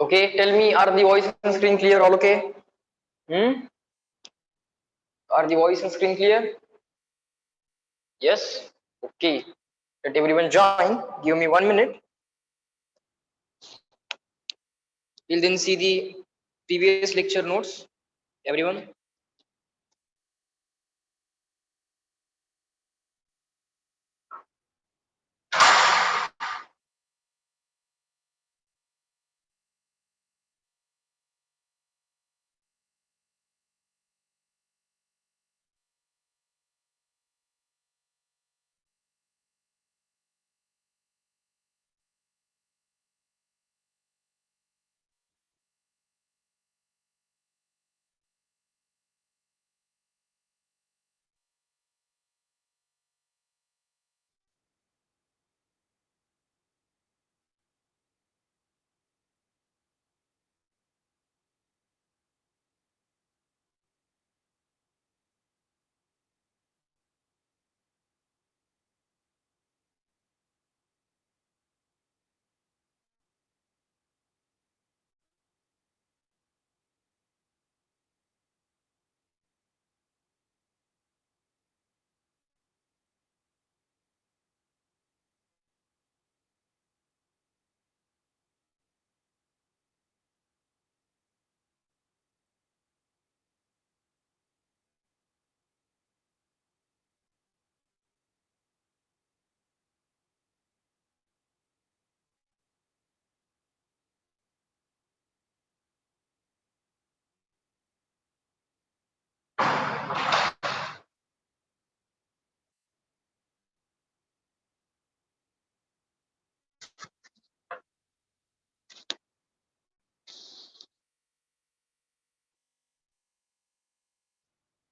Okay, tell me, are the voice and screen clear? All okay? Are the voice and screen clear? Yes? Okay. Let everyone join. Give me 1 minute. We'll then see the previous lecture notes. Everyone.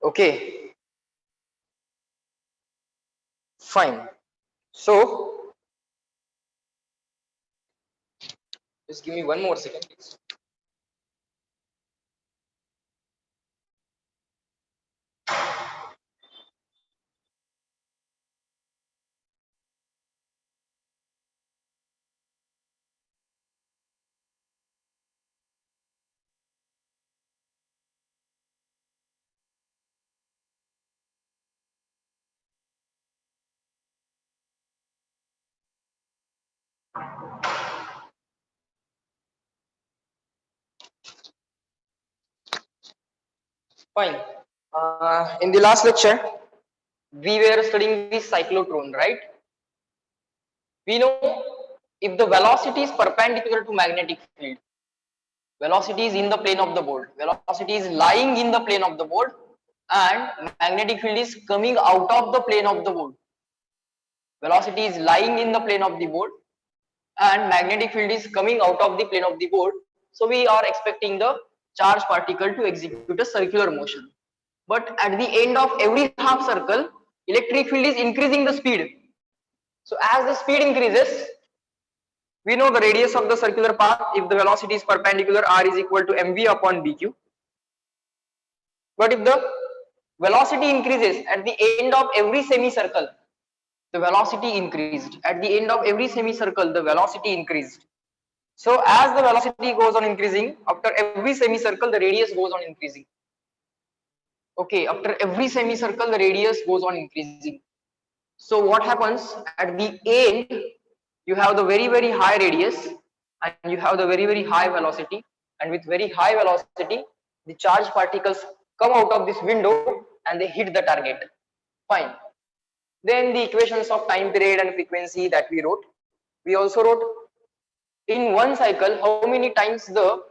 Okay. Fine. So just give me one more second, please. Fine. In the last lecture, we were studying the cyclotron, right? We know if the velocity is perpendicular to magnetic field, velocity is in the plane of the board, velocity is lying in the plane of the board, and magnetic field is coming out of the plane of the board. Velocity is lying in the plane of the board and magnetic field is coming out of the plane of the board. So we are expecting the charged particle to execute a circular motion. But at the end of every half circle, electric field is increasing the speed. So as the speed increases, we know the radius of the circular path. If the velocity is perpendicular, r is equal to mv upon bq. But if the velocity increases at the end of every semicircle, the velocity increased. At the end of every semicircle, the velocity increased. So as the velocity goes on increasing, after every semicircle, the radius goes on increasing. Okay, after every semicircle, the radius goes on increasing. So what happens at the end? You have the very high radius and you have the very high velocity, and with very high velocity the charged particles come out of this window and they hit the target. Fine. Then the equations of time period and frequency that we wrote, we also wrote in one cycle how many times the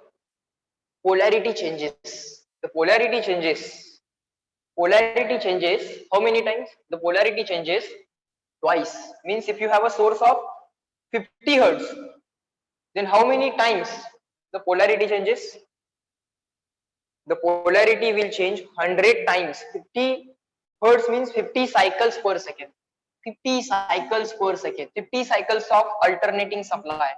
polarity changes. The polarity changes how many times? The polarity changes twice. Means if you have a source of 50 hertz, then how many times the polarity changes? The polarity will change 100 times. 50 hertz means 50 cycles per second. 50 cycles per second. 50 cycles of alternating supply.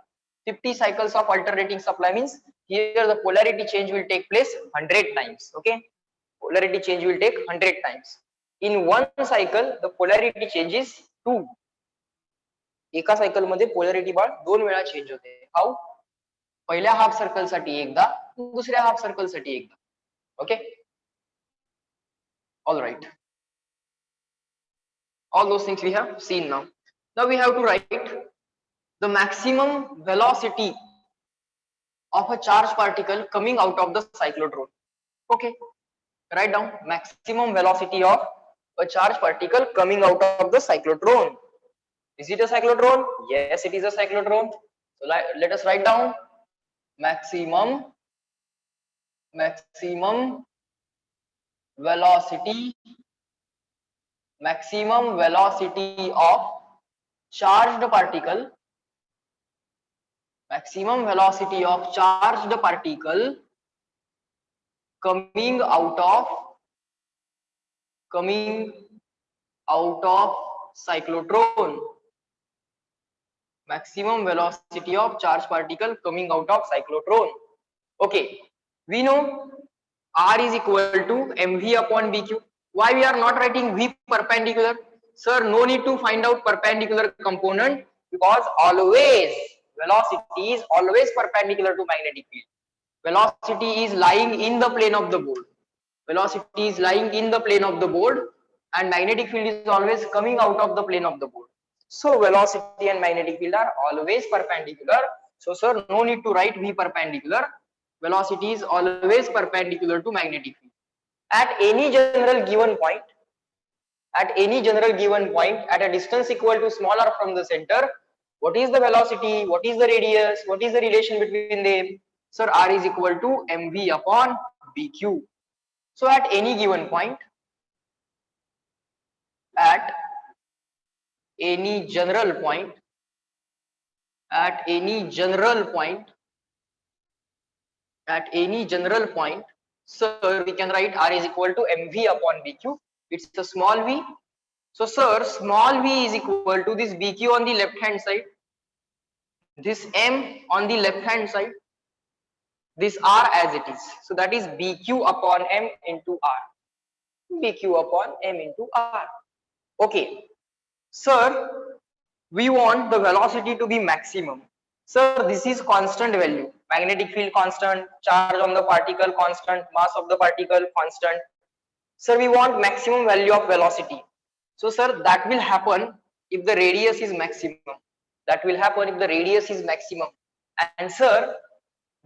50 cycles of alternating supply means here the polarity change will take place 100 times. Okay, polarity change will take 100 times. In one cycle the polarity changes 2. एका cycle मध्ये polarity बार 2 वेळा change होते. हाऊ? पहिल्या half circle साठी एकदा, दुसऱ्या half circle साठी एकदा. Okay, all right, all those things we have seen. Now we have to write the maximum velocity of a charged particle coming out of the cyclotron. Okay, write down maximum velocity of a charged particle coming out of the cyclotron. Is it a cyclotron? Yes, it is a cyclotron. So let us write down maximum velocity of charged particle, maximum velocity of charged particle coming out of cyclotron. Maximum velocity of charged particle coming out of cyclotron. Okay, we know R is equal to mv upon bq. Why we are not writing v perpendicular? Sir, no need to find out perpendicular component, because always velocity is always perpendicular to magnetic field. Velocity is lying in the plane of the board. Velocity is lying in the plane of the board, and magnetic field is always coming out of the plane of the board. So velocity and magnetic field are always perpendicular. So sir, no need to write v perpendicular. Velocity is always perpendicular to magnetic field. At any general given point, at a distance equal to smaller from the center, what is the velocity, what is the radius, what is the relation between them? Sir, R is equal to mv upon bq. So at any given point, at any general point, sir, we can write R is equal to mv upon bq. It's a small v. So sir, small v is equal to this bq on the left hand side, this m on the left hand side, this R as it is. So that is bq upon m into R. bq upon m into R. Okay, sir, we want the velocity to be maximum. Sir, this is constant value. Magnetic field constant, charge on the particle constant, mass of the particle constant. Sir, we want maximum value of velocity. So sir, that will happen if the radius is maximum. And sir,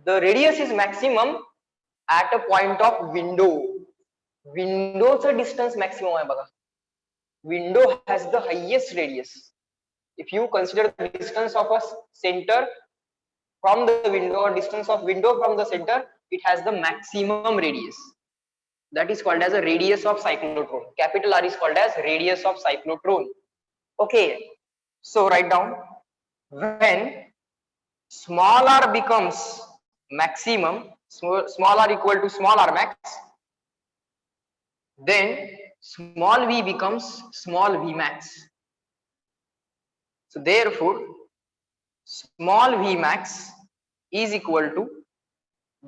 the radius is maximum at a point of window. Window's distance maximum hai baga. Window has the highest radius. If you consider the distance of a center from the window, or distance of window from the center, it has the maximum radius. That is called as a radius of cyclotron. Capital R is called as radius of cyclotron. Okay, so write down, when small r becomes maximum, small r equal to small r max, then small v becomes small v max. So therefore, small v max is equal to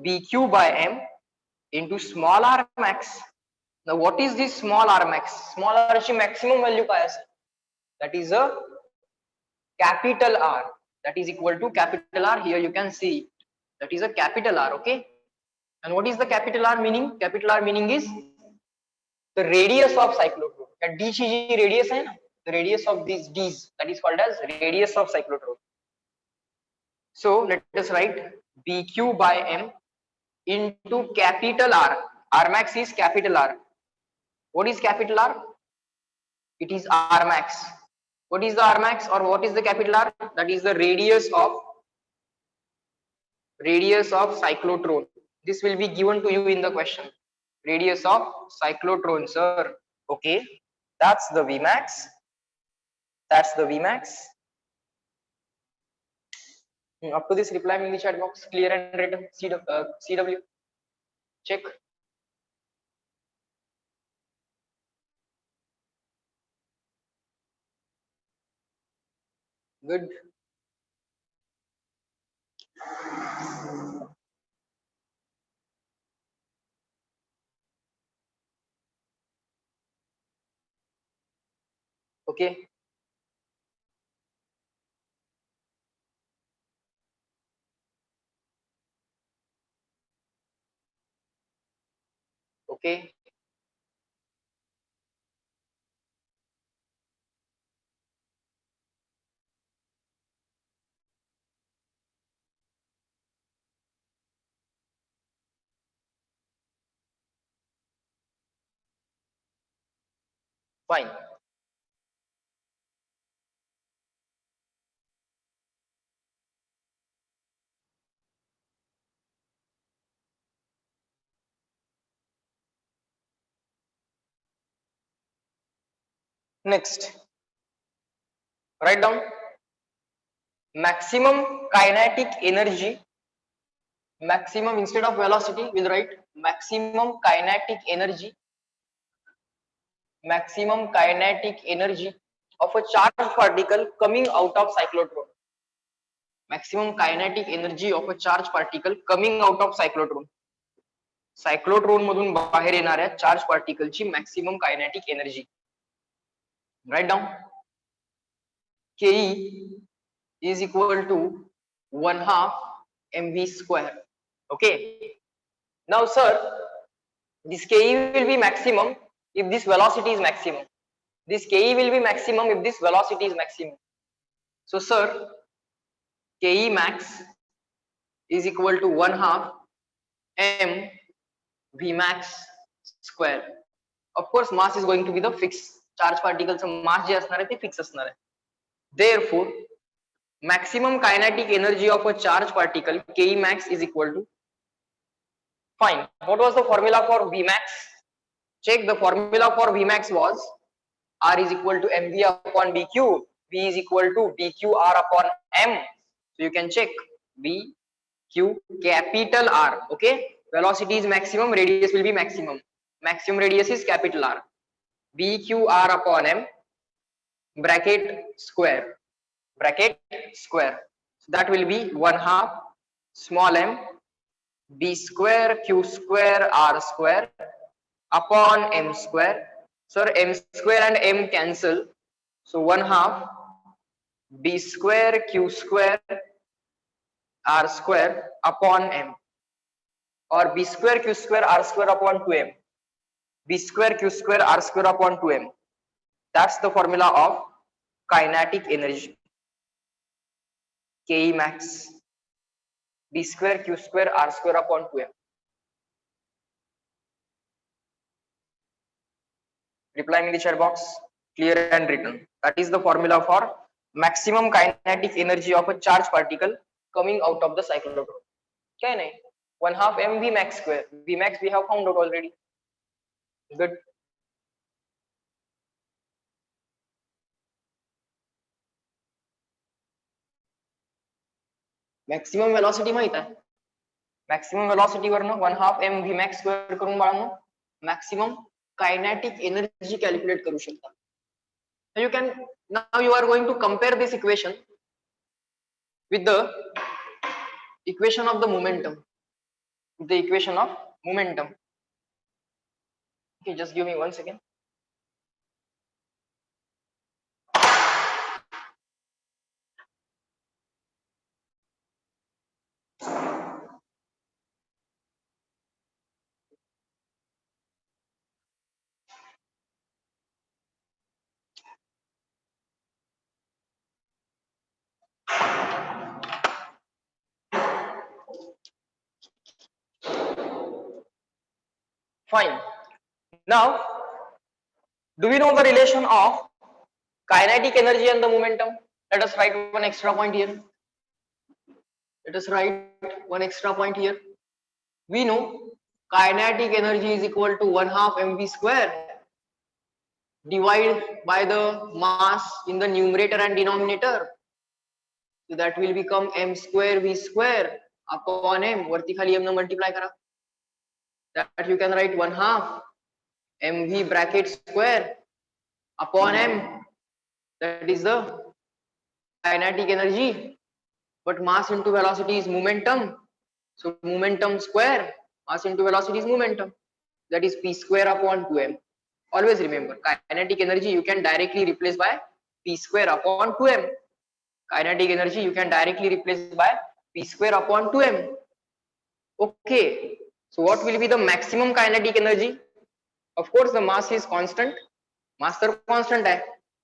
bq by m into small r max. Now what is this small r max? Small r ची maximum value काय असेल? That is a capital R. That is equal to capital R. Here you can see that is a capital R. Okay. And what is the capital R meaning? Capital R meaning is the radius of cyclotron. That d ची जी radius है ना, the radius of these d's, that is called as radius of cyclotron. So let us write bq by m into capital R. R max is capital R. What is capital R? It is R max. What is the R max, or what is the capital R? That is the radius of cyclotron. This will be given to you in the question. Radius of cyclotron, sir. Okay, that's the Vmax. Up to this, reply me in the chat box. Clear and written. CW. Check. Good. Okay. Okay. Fine. Next, write down maximum kinetic energy. Maximum instead of velocity, we'll write maximum kinetic energy. Maximum kinetic energy of a charged particle coming out of cyclotron. Maximum kinetic energy of a charged particle coming out of cyclotron. Cyclotron मधून बाहेर येणाऱ्या charge पार्टिकलची maximum kinetic energy. Write down Ke is equal to 1/2 mv square. Okay. Now sir, this Ke will be maximum if this velocity is maximum. This Ke will be maximum if this velocity is maximum. So sir, Ke max is equal to 1/2 m v max square. Of course mass is going to be the fixed charge particle चा mass जे असणार आहे ते fix असणार आहे. Therefore maximum kinetic energy of a charged particle Ke max is equal to, fine, what was the formula for Vmax? Check, the formula for Vmax was R is equal to mv upon dq, V is equal to dqr upon m. So you can check Vq capital R. Okay, velocity is maximum, radius will be maximum. Maximum radius is capital R. Vqr upon m bracket square. So that will be 1/2 small m b square q square r square upon m square. Sir, m square and m cancel, so 1/2 b square q square r square upon m, or b square q square r square upon 2m. B square q square r square upon 2m. That's the formula of kinetic energy. Ke max b square q square r square upon 2m. Reply me in the chat box, clear and written. That is the formula for maximum kinetic energy of a charged particle coming out of the cyclotron. Okay, nahi? 1/2 m v max square. V max we have found out already. Good. Maximum velocity माहित आहे. Maximum velocity वरनं 1/2 m v max square करून बाळांनो maximum kinetic energy calculate करू शकता. So you can, now you are going to compare this equation with the equation of the momentum. The equation of momentum. Okay, just give me 1 second. Fine. Now, do we know the relation of kinetic energy and the momentum? Let us write one extra point here. Let us write one extra point here. We know kinetic energy is equal to 1/2 mv square divided by the mass in the numerator and denominator. So that will become m square v square upon m. वरती खाली m न multiply करा. That you can write 1/2 mv bracket square upon m. That is the kinetic energy. But mass into velocity is momentum. So momentum square, mass into velocity is momentum. That is p square upon 2m. Always remember, kinetic energy you can directly replace by p square upon 2m. Kinetic energy you can directly replace by p square upon 2m. Okay. So what will be the maximum kinetic energy? Of course, the mass is constant. Mass तर constant है.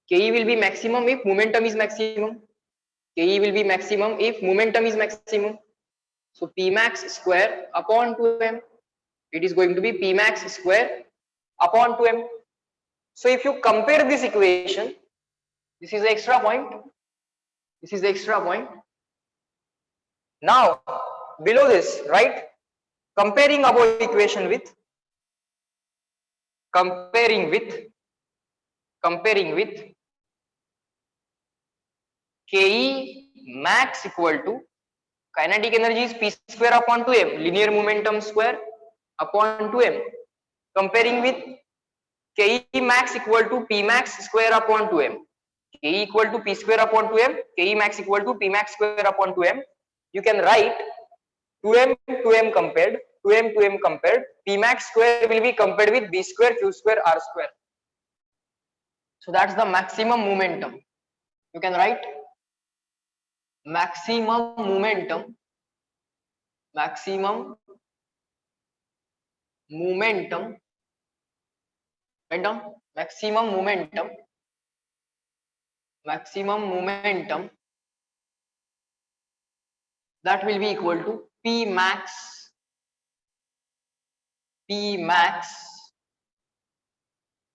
Ke will be maximum if momentum is maximum. Ke will be maximum if momentum is maximum. So P max square upon 2m. It is going to be P max square upon 2m. So if you compare this equation, this is the extra point. This is the extra point. Now below this, right? Comparing above equation with comparing with Ke max equal to kinetic energy is P square upon 2m, linear momentum square upon 2m. Comparing with Ke max equal to P max square upon 2m. Ke equal to P square upon 2m, Ke max equal to P max square upon 2m. You can write 2m 2m compared, 2m 2m compared, P max square will be compared with B square Q square R square. So that's the maximum momentum. You can write maximum momentum write down maximum momentum that will be equal to P max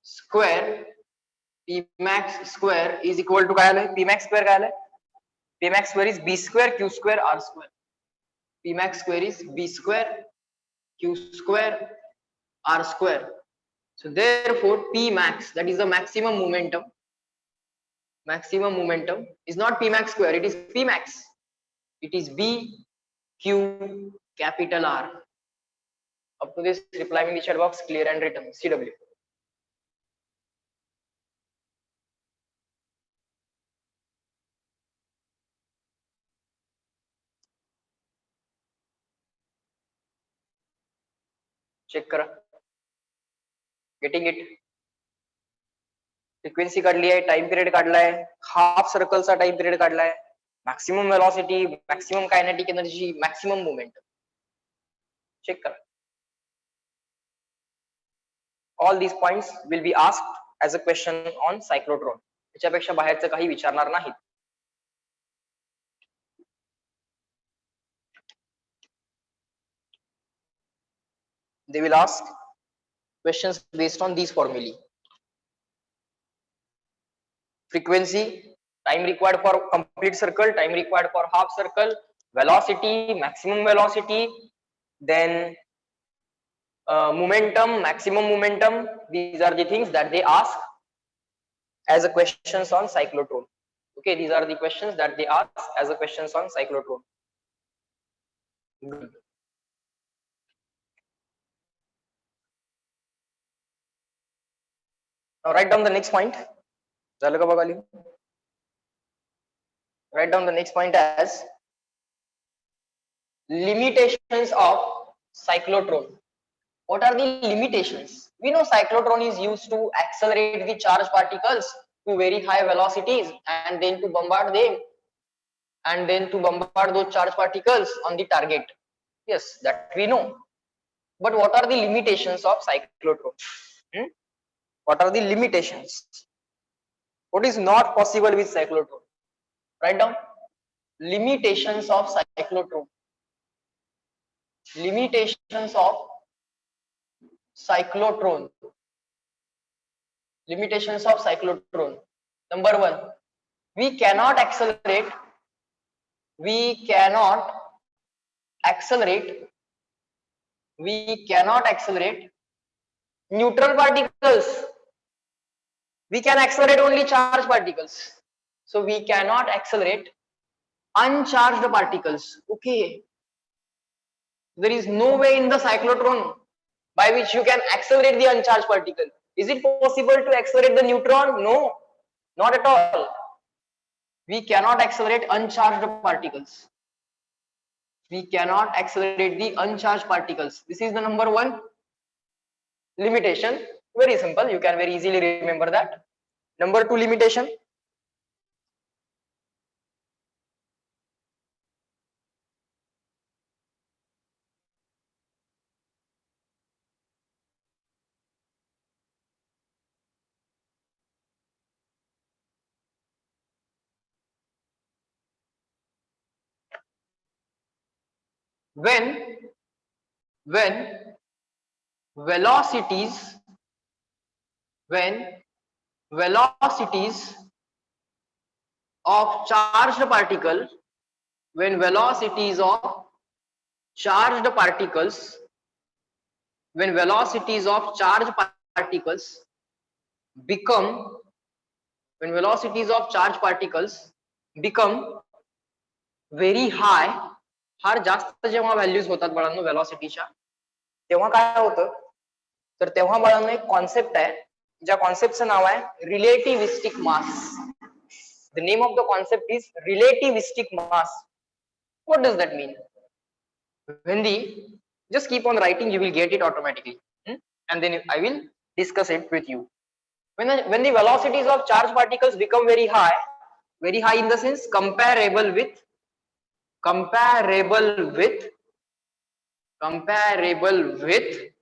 square. P max square is equal to काय आलंय? P max square काय आलंय? P max square is B square Q square R square. P max square is B square Q square R square. So therefore P max, that is the maximum momentum is not P max square, it is P max. It is B Q capital R. Up to this, reply me in the chat box, clear and written. CW. Check करा. Getting it. Frequency काढली आहे, time period काढलाय, half सर्कलचा time period काढलाय, maximum velocity, maximum kinetic energy, maximum moment. Check करा. All these points will be asked as a question on cyclotron. याच्यापेक्षा बाहेरचं काही विचारणार नाहीत. They will ask questions based on these formulae. Frequency, time required for complete circle, time required for half circle, velocity, maximum velocity, then momentum, maximum momentum. These are the things that they ask as a questions on cyclotron. Okay, these are the questions that they ask as a questions on cyclotron. Good. Now write down the next point. Write down the next point as limitations of cyclotron. What are the limitations? We know cyclotron is used to accelerate the charged particles to very high velocities and then to bombard them and then to bombard those charged particles on the target. Yes, that we know. But what are the limitations of cyclotron? What are the limitations? What is not possible with cyclotron? Write down limitations of cyclotron. Limitations of cyclotron. Limitations of cyclotron. Number one, we cannot accelerate neutral particles. We can accelerate only charged particles. So we cannot accelerate uncharged particles. Okay. There is no way in the cyclotron by which you can accelerate the uncharged particle. Is it possible to accelerate the neutron? No, not at all. We cannot accelerate uncharged particles. We cannot accelerate the uncharged particles. This is the number one limitation. Very simple. You can very easily remember that. Number two limitation. when velocities when velocities of charged particle when velocities of charged particles when velocities of charged particles become when velocities of charged particles become very high, फार जास्त जेव्हा values होतात बाळांनो वेलॉसिटीच्या, तेव्हा काय होतं, तर तेव्हा बाळांनो एक कॉन्सेप्ट आहे, ज्या कॉन्सेप्टचं नाव आहे relativistic mass. The name of the concept is relativistic mass. What does that mean? When the just keep on writing, you will get it automatically, and then I will discuss it with you. When the velocities of charged particles become very high in the sense comparable with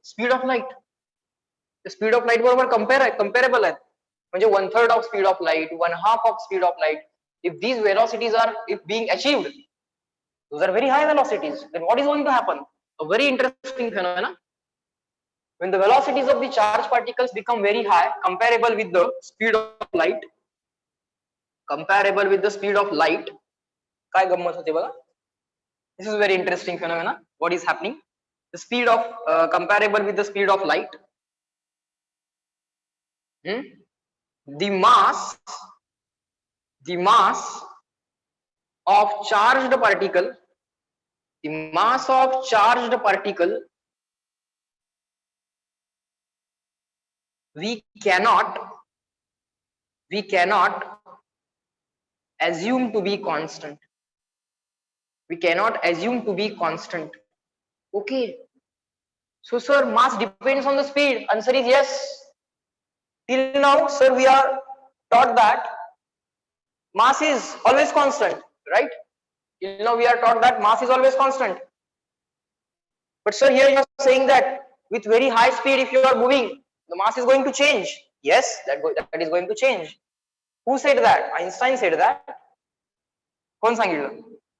speed of light. The speed of light बरोबर comparable आहे, म्हणजे 1/3 of speed of light, 1/2 of speed of light. If these velocities are being achieved, those are very high velocities, then what is going to happen? A very interesting phenomena. When the velocities of the charged particles become very high, comparable with the speed of light, काय गंमत होते बघा. This is very interesting phenomena. What is happening? The speed of comparable with the speed of light. The mass of charged particle. The mass of charged particle. We cannot assume to be constant. We cannot assume to be constant. Okay. So sir, mass depends on the speed. Answer is yes. Till now, sir, we are taught that mass is always constant, right? Till now we are taught that mass is always constant. But sir, here you are saying that with very high speed, if you are moving, the mass is going to change. Yes, that is going to change. Who said that? Einstein said that. कोण सांगितलं?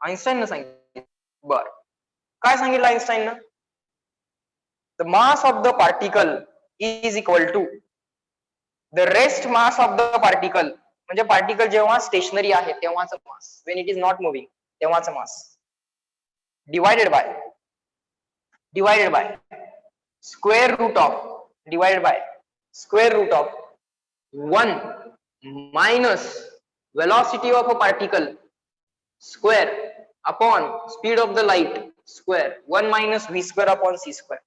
आइन्स्टाईनने सांगितलं. बर, काय सांगितलं आइन्स्टाईनने? The mass of the particle is equal to the rest mass of the particle. म्हणजे particle जेव्हा stationery आहे तेव्हाचं मास, when it is not moving तेव्हाचं मास, divided by square root of 1 minus velocity of a particle square upon speed of the light square, 1 minus v square upon c square,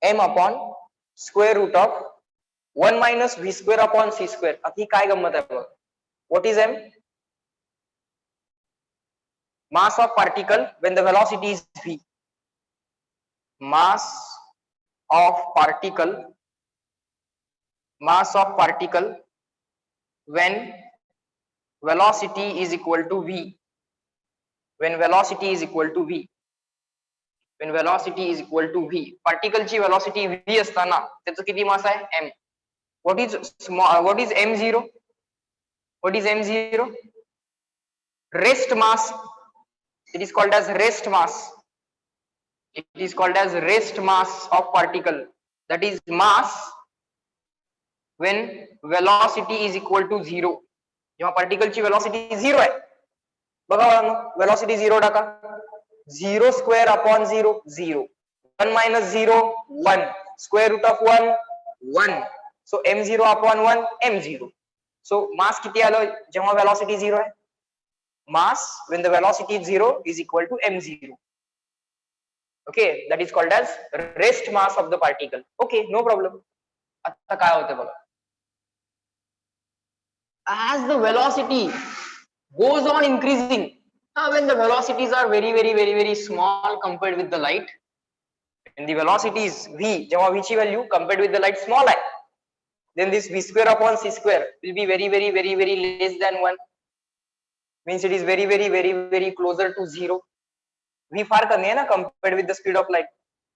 m upon square root of 1 minus v square upon c square. आता ही काय गंमत आहे बघा. What is m? Mass of particle when the velocity is v. Mass of particle when velocity is equal to v. When velocity is equal to v. Particle ची velocity v असताना त्याचं किती मास आहे? m. What is m0? Rest mass. It is called as rest mass of particle. That is mass when velocity is equal to 0. जेव्हा particle ची velocity 0 आहे, बघा velocity 0 टाका, 0 square upon 0 0, 1 minus 0 1, square root of 1 1. So m0 upon 1 m0. So mass किती आलं जेव्हा velocity 0 आहे? Mass when the velocity is 0 is equal to m0. Okay, that is called as rest mass of the particle. Okay, no problem. आता काय होते बघा, as the velocity goes on increasing, when the velocities are very small compared with the light, and the velocity is v, जेव्हा v ची value compared with the light small आहे, then this v square upon c square will be very less than 1. Means it is very closer to 0. v फार कमी आहे ना compared with the speed of light.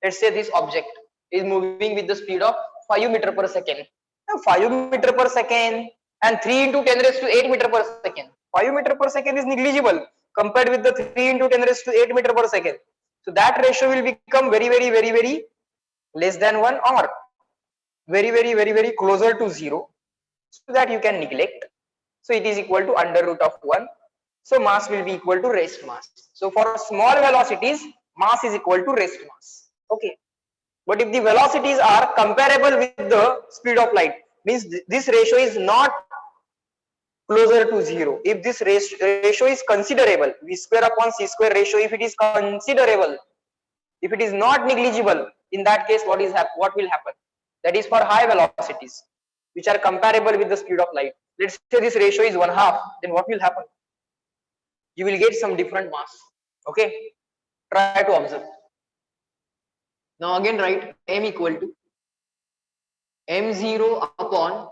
Let's say this object is moving with the speed of 5 meter per second. 5 meter per second and 3 into 10 raised to 8 meter per second. 5 meter per second is negligible compared with the 3 into 10 raised to 8 meter per second. So that ratio will become very less than 1 or very closer to 0, so that you can neglect. So it is equal to under root of 1. So mass will be equal to rest mass. So for small velocities, mass is equal to rest mass. Okay. But if the velocities are comparable with the speed of light, means this ratio is not closer to 0. If this ratio is considerable, v square upon c square ratio, if it is considerable, if it is not negligible, in that case what will happen? That is for high velocities which are comparable with the speed of light. Let's say this ratio is 1/2, then what will happen? You will get some different mass. Okay, try to observe. Now again write m equal to m0 upon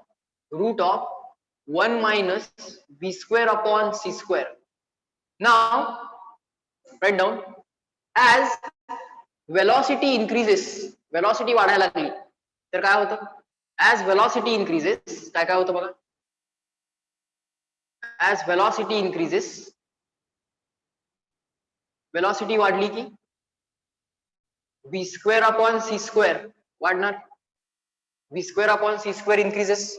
root of 1 minus v square upon c square. Now write down, as velocity increases, velocity वाढायला लागली तर काय होतं? As velocity increases, काय होतं बघा? As velocity increases, velocity वाढली की v square upon c square वाढणार. v square upon c square increases.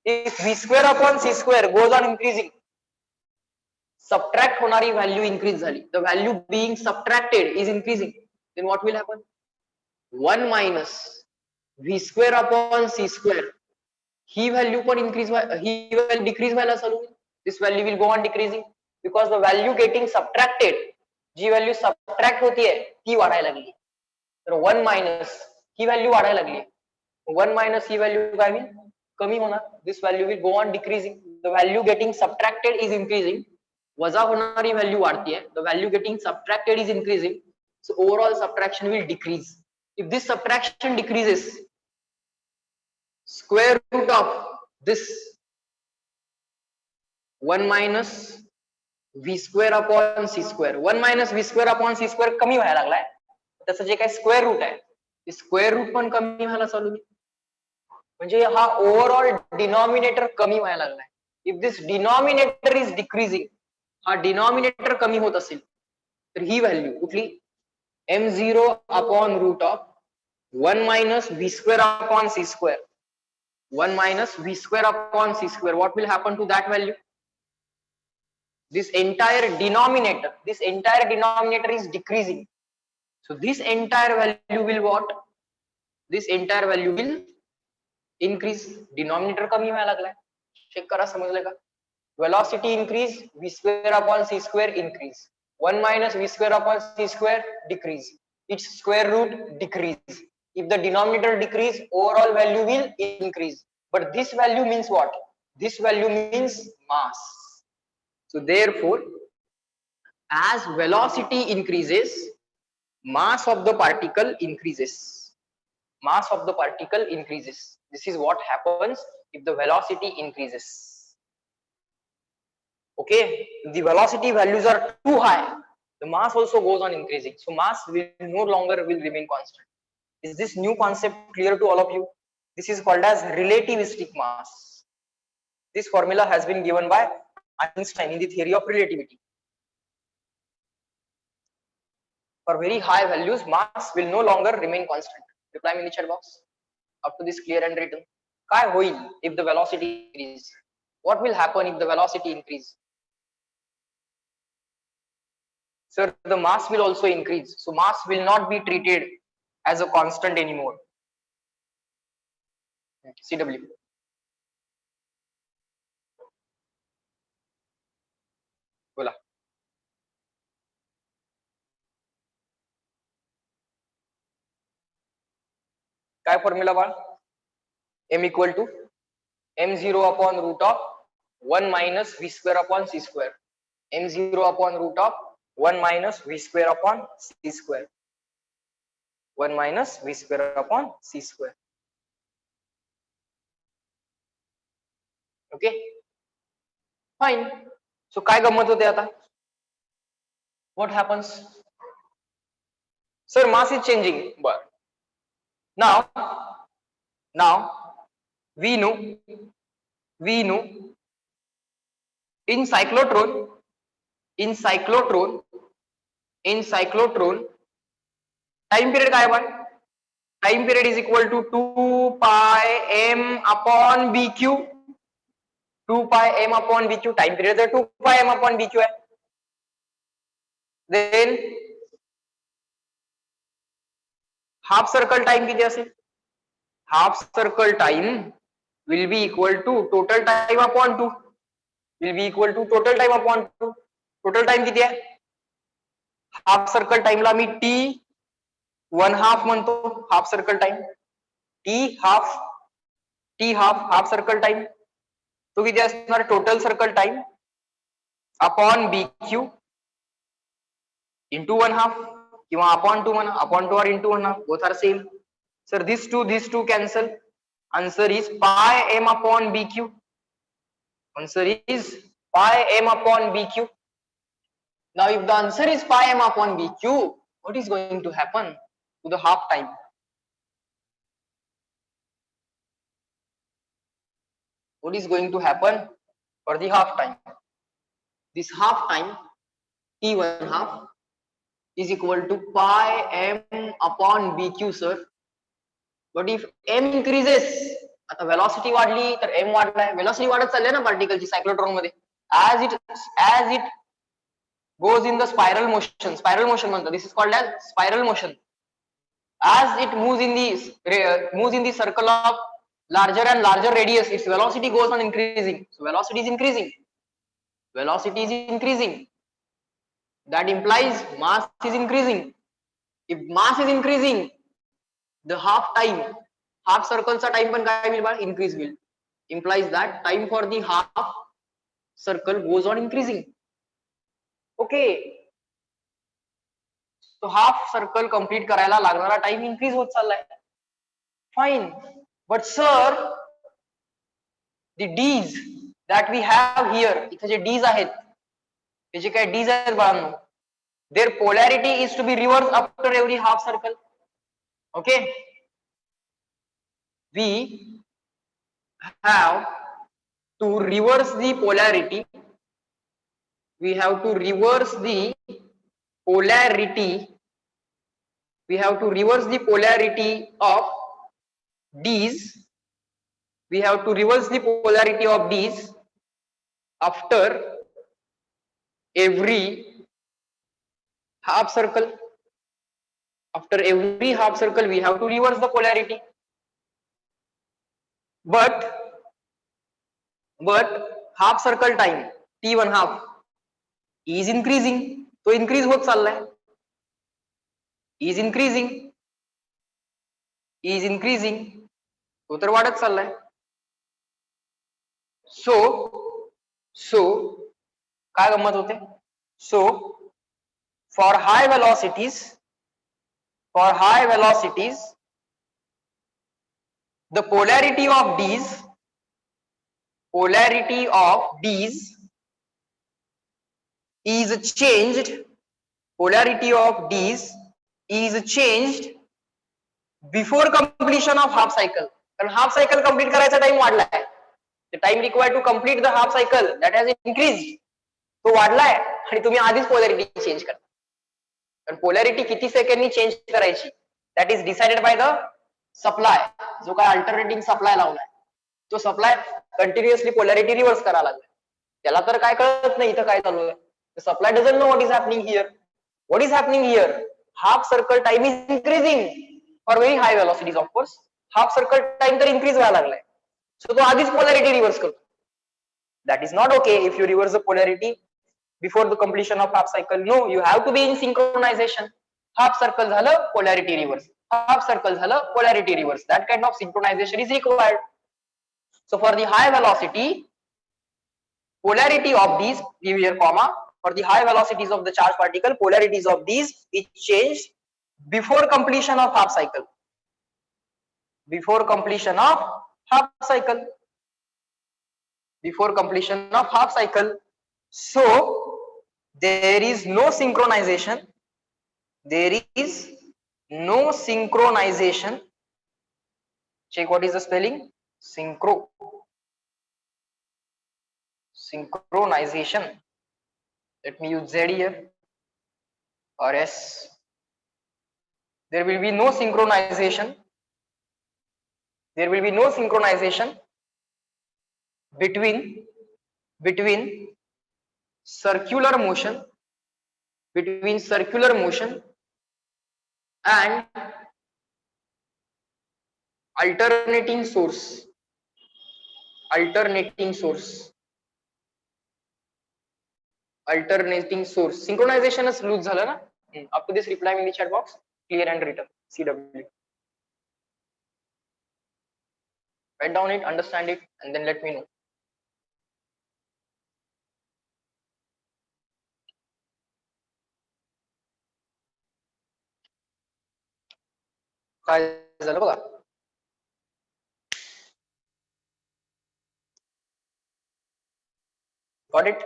If v square upon c square goes on increasing, subtract होणारी value increase झाली, the value being subtracted is increasing, then what will happen? 1 minus v square upon c square, he value पण increase ही value decrease व्हायला चालू. This value will go on decreasing because the value getting subtracted, ji value subtract होती है ती वाढायला लागली. तर 1 minus ही value वाढायला लागली. 1 minus ही value काय होईल? कमी होणार. This value will go on decreasing. The value getting subtracted is increasing. वजा होणारी value वाढती है. The value getting subtracted is increasing. So overall subtraction will decrease. If this subtraction decreases, square root of this 1 minus v square upon c square, 1 minus v square upon c square कमी व्हायला लागलाय. त्याचं जे काही square root आहे ते square root पण कमी व्हायला चालू आहे. म्हणजे हा ओव्हरऑल डिनॉमिनेटर कमी व्हायला लागलाय. If this denominator is decreasing, हा डिनॉमिनेटर कमी होत असेल तर ही व्हॅल्यू कुठली? m0 upon root of 1 minus v square upon c square, 1 minus v square upon c square. What will happen to that value? This entire denominator is decreasing. So this entire value will what? This entire value will increase. Denominator कमी व्हायला लागलाय. Check करा, समजले का? Velocity increase, v square upon c square increase. 1 minus v square upon c square decrease. Its square root decrease. If the denominator decrease, overall value will increase. But this value means what? This value means mass. So therefore, as velocity increases, mass of the particle increases. Mass of the particle increases. This is what happens if the velocity increases. Okay, if the velocity values are too high, the mass also goes on increasing. So mass will no longer will remain constant. Is this new concept clear to all of you? This is called as relativistic mass. This formula has been given by Einstein in the theory of relativity. For very high values, mass will no longer remain constant. Reply me in the chat box. Up to this clear and written. Kai hoil if the velocity increases? What will happen if the velocity increases? Sir, the mass will also increase. So mass will not be treated as a constant anymore. CW. बोला. काय formula Bal? m equal to m0 upon root of 1 minus v square upon c square. m0 upon root of 1 minus v square upon c square. 1 minus v square upon c square. Okay, fine. So काय गंमत होते आता? What happens? Sir, mass is changing. But now we know in cyclotron time period काय बा, time period is equal to 2 pi m upon B Q. 2 pi m upon B Q, time period तर 2 pi m upon B Q आहे. Then half circle time किती असेल, half circle time will be equal to total time upon 2, will be equal to total time upon 2. Total time किती आहे, half circle टाइमला मी T 1/2 म्हणतो, half circle time T half half circle time, तो किती असणार total circle time upon B Q into 1/2 किंवा upon 2 म्हणा, upon 2 or into 1/2, both are same. Sir, these two cancel. Answer is pi m upon bq. Answer is pi m upon bq. Now if the answer is pi m upon bq, what is going to happen to the half time? What is going to happen for the half time? This half time t1/2 is equal to pi m upon bq, sir. But if m increases, आता velocity वाढली तर m वाढलाय, velocity वाढत चालली ना पार्टिकलची cyclotron मध्ये, as it goes in the spiral motion म्हणतो, this is called as spiral motion. As it moves in the circle of larger and larger radius, its velocity goes on increasing. So velocity is increasing, that implies mass is increasing. If mass is increasing, the half circle चा time पण काय होईल बाळ, increase will, implies that time for the half circle goes on increasing. Okay, so half circle complete करायला लागणारा time increase होत चाललाय. Fine, but sir, the d's that we have here, इथे जे d's आहेत, हे जे काय d's आहेत बाळांनो, their polarity is to be reversed after every half circle. Okay, we have to reverse the polarity, we have to reverse the polarity of d's, we have to reverse the polarity of d's after every half circle. After every half circle we have to reverse the polarity, but half circle time t1/2 is increasing, तो increase होत चाललाय, is increasing, तो तर वाढत चाललाय. so काय गंमत होते, so for high velocities the polarity of d's is changed, before completion of half cycle. कारण हाफ सायकल कंप्लीट करायचा टाइम वाढलाय, the time required to complete the half cycle that has increased, तो वाढलाय आणि तुम्ही आधीच पोलॅरिटी चेंज करता. कारण पोलॅरिटी किती सेकंडनी चेंज करायची, that is decided by the supply. जो काय अल्टरनेटिंग सप्लाय लावलाय, तो सप्लाय कंटिन्युअसली पोलॅरिटी रिव्हर्स करायला लागलाय, त्याला तर काय कळत नाही इथं काय चालू आहे. The supply doesn't know what is happening here. What is happening here? Half circle time is increasing for very high velocities, of course. Half circle time तर increase व्हायला लागलाय, so तो आधीच polarity reverse करतो. That is not okay if you reverse the polarity before the completion of half cycle. No, you have to be in synchronization. Half circle झालं polarity reverse, half circle झालं polarity reverse. That kind of synchronization is required. So for the high velocity, polarity of these, give here comma, for the high velocities of the charged particle, polarities of these is changed before completion of half cycle. Before completion of half cycle. So there is no synchronization. Check what is the spelling. Synchronization. Let me use Z here or S. there will be no synchronization. There will be no synchronization between circular motion, and alternating source. Synchronization is loose झालं ना. Up to this, reply me in the chat box. Clear and written. CW. Write down it, understand it, and then let me know. काय झालं बघा. Got it?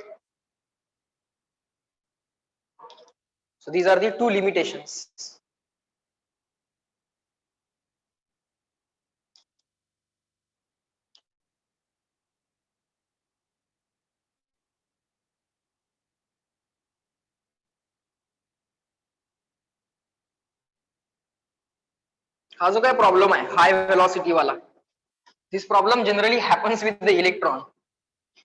So these are the two limitations. हा जो काय problem आहे हाय velocity वाला, this problem generally happens with the electron.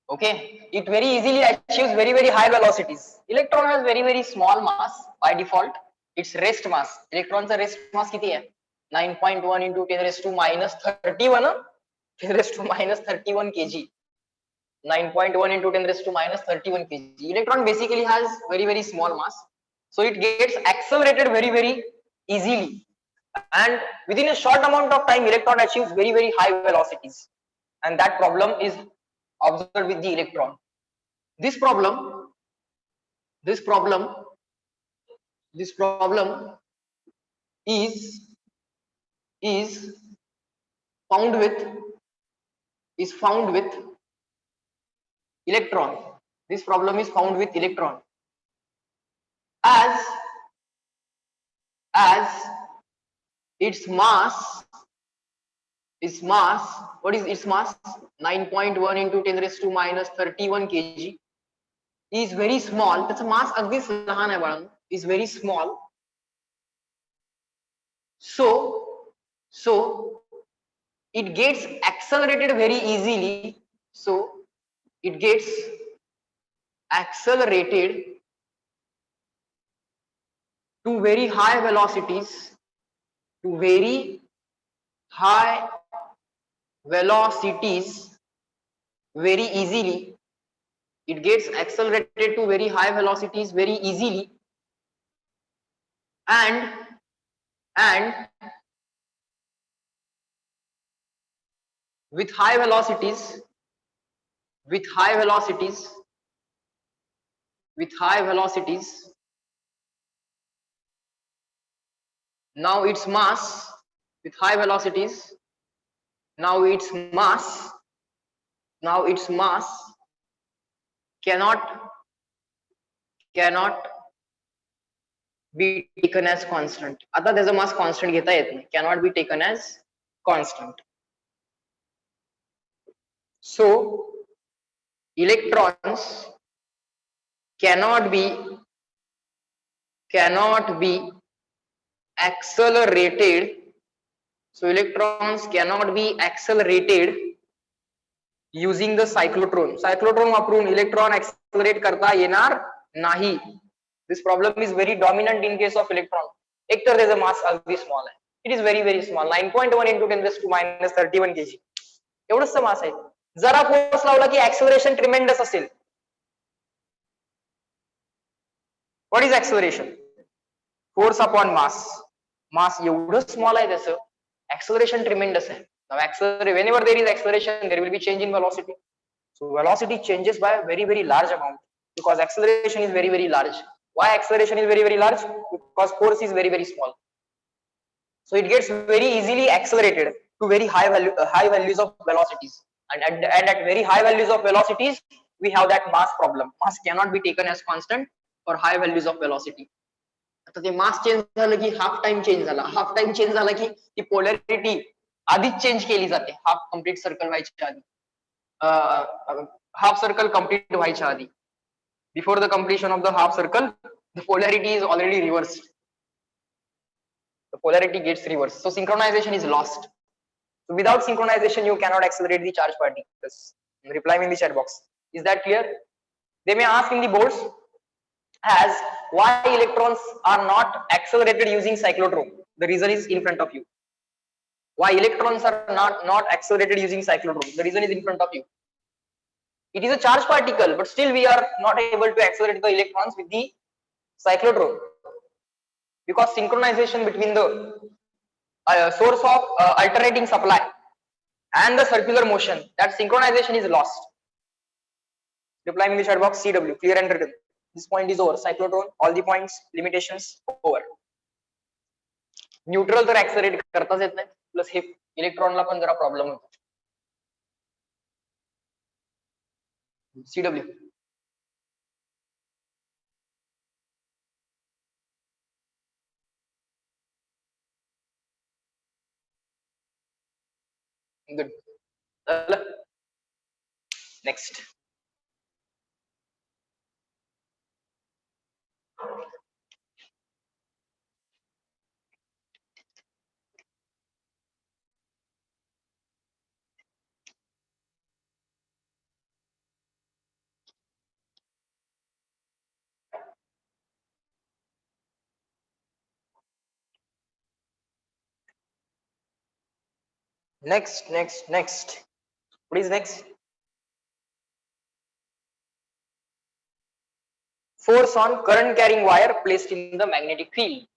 Okay, it very easily achieves very high velocities. Electron has very small mass by default. Its rest mass, electron चा rest mass किती आहे? 9.1 into 10 raised to minus 31 10 raised to minus 31 kg. 9.1 into 10 raised to minus 31 kg. Electron basically has very small mass, so it gets accelerated very easily, and within a short amount of time electron achieves very high velocities, and that problem is observed with the electron. This problem is found with electron. This problem is found with electron as its mass, what is its mass? 9.1 into 10 raised to minus 31 kg is very small. That's a mass अगदीच लहान आहे बाळांनो, is very small. So it gets accelerated very easily. So it gets accelerated to very high velocities, very easily. It gets accelerated to very high velocities very easily, and with high velocities, now its mass, cannot be taken as constant. आता त्याचा mass constant घेता येत नाही, cannot be taken as constant. So electrons cannot be accelerated. So electrons cannot be accelerated using the cyclotron. Cyclotron वापरून electron accelerate करता येणार नाही. This problem is very dominant in case of electron. एक तर त्याचा mass अगदी small आहे. It is very small. 9.1 into 10 raised to minus 31 kg. एवढंच mass आहे. जरा फोर्स लावला की acceleration tremendous असेल. What is acceleration? Force upon mass. Mass एवढं small आहे त्याचं, acceleration tremendous आहे. Now whenever there is acceleration, there will be change in velocity. So velocity changes by a very large amount because acceleration is very large. Why acceleration is very large? Because force is very small. So it gets very easily accelerated to very high values of velocities, and at very high values of velocities we have that mass problem. Mass cannot be taken as constant for high values of velocity. आता ते mass change झालं की half time change झाला की ती polarity आधीच change केली जाते. हाफ कंप्लीट सर्कल व्हायच्या आधी, हाफ सर्कल कंप्लीट व्हायच्या आधी, before the completion of the half circle the polarity is already रिव्हर्स्ड. The polarity gets reversed. So synchronization is lost. So without synchronization, you cannot accelerate the charged particles. Reply me in the chat box. Is that clear? They may ask in the boards as why electrons are not accelerated using cyclotron. The reason is in front of you. Why electrons are not accelerated using cyclotron? The reason is in front of you. It is a charged particle, but still we are not able to accelerate the electrons with the cyclotron because synchronization between the source of alternating supply and the circular motion, that synchronization is lost. Reply me in the chat box. CW, clear and written. This point is over. Cyclotron, all the points, limitations over. Neutral तर ऍक्सलरेट करताच येत नाही, plus हे इलेक्ट्रॉनला पण जरा problem होतो. CW good. Next. Next. What is next? Force on current carrying wire placed in the magnetic field.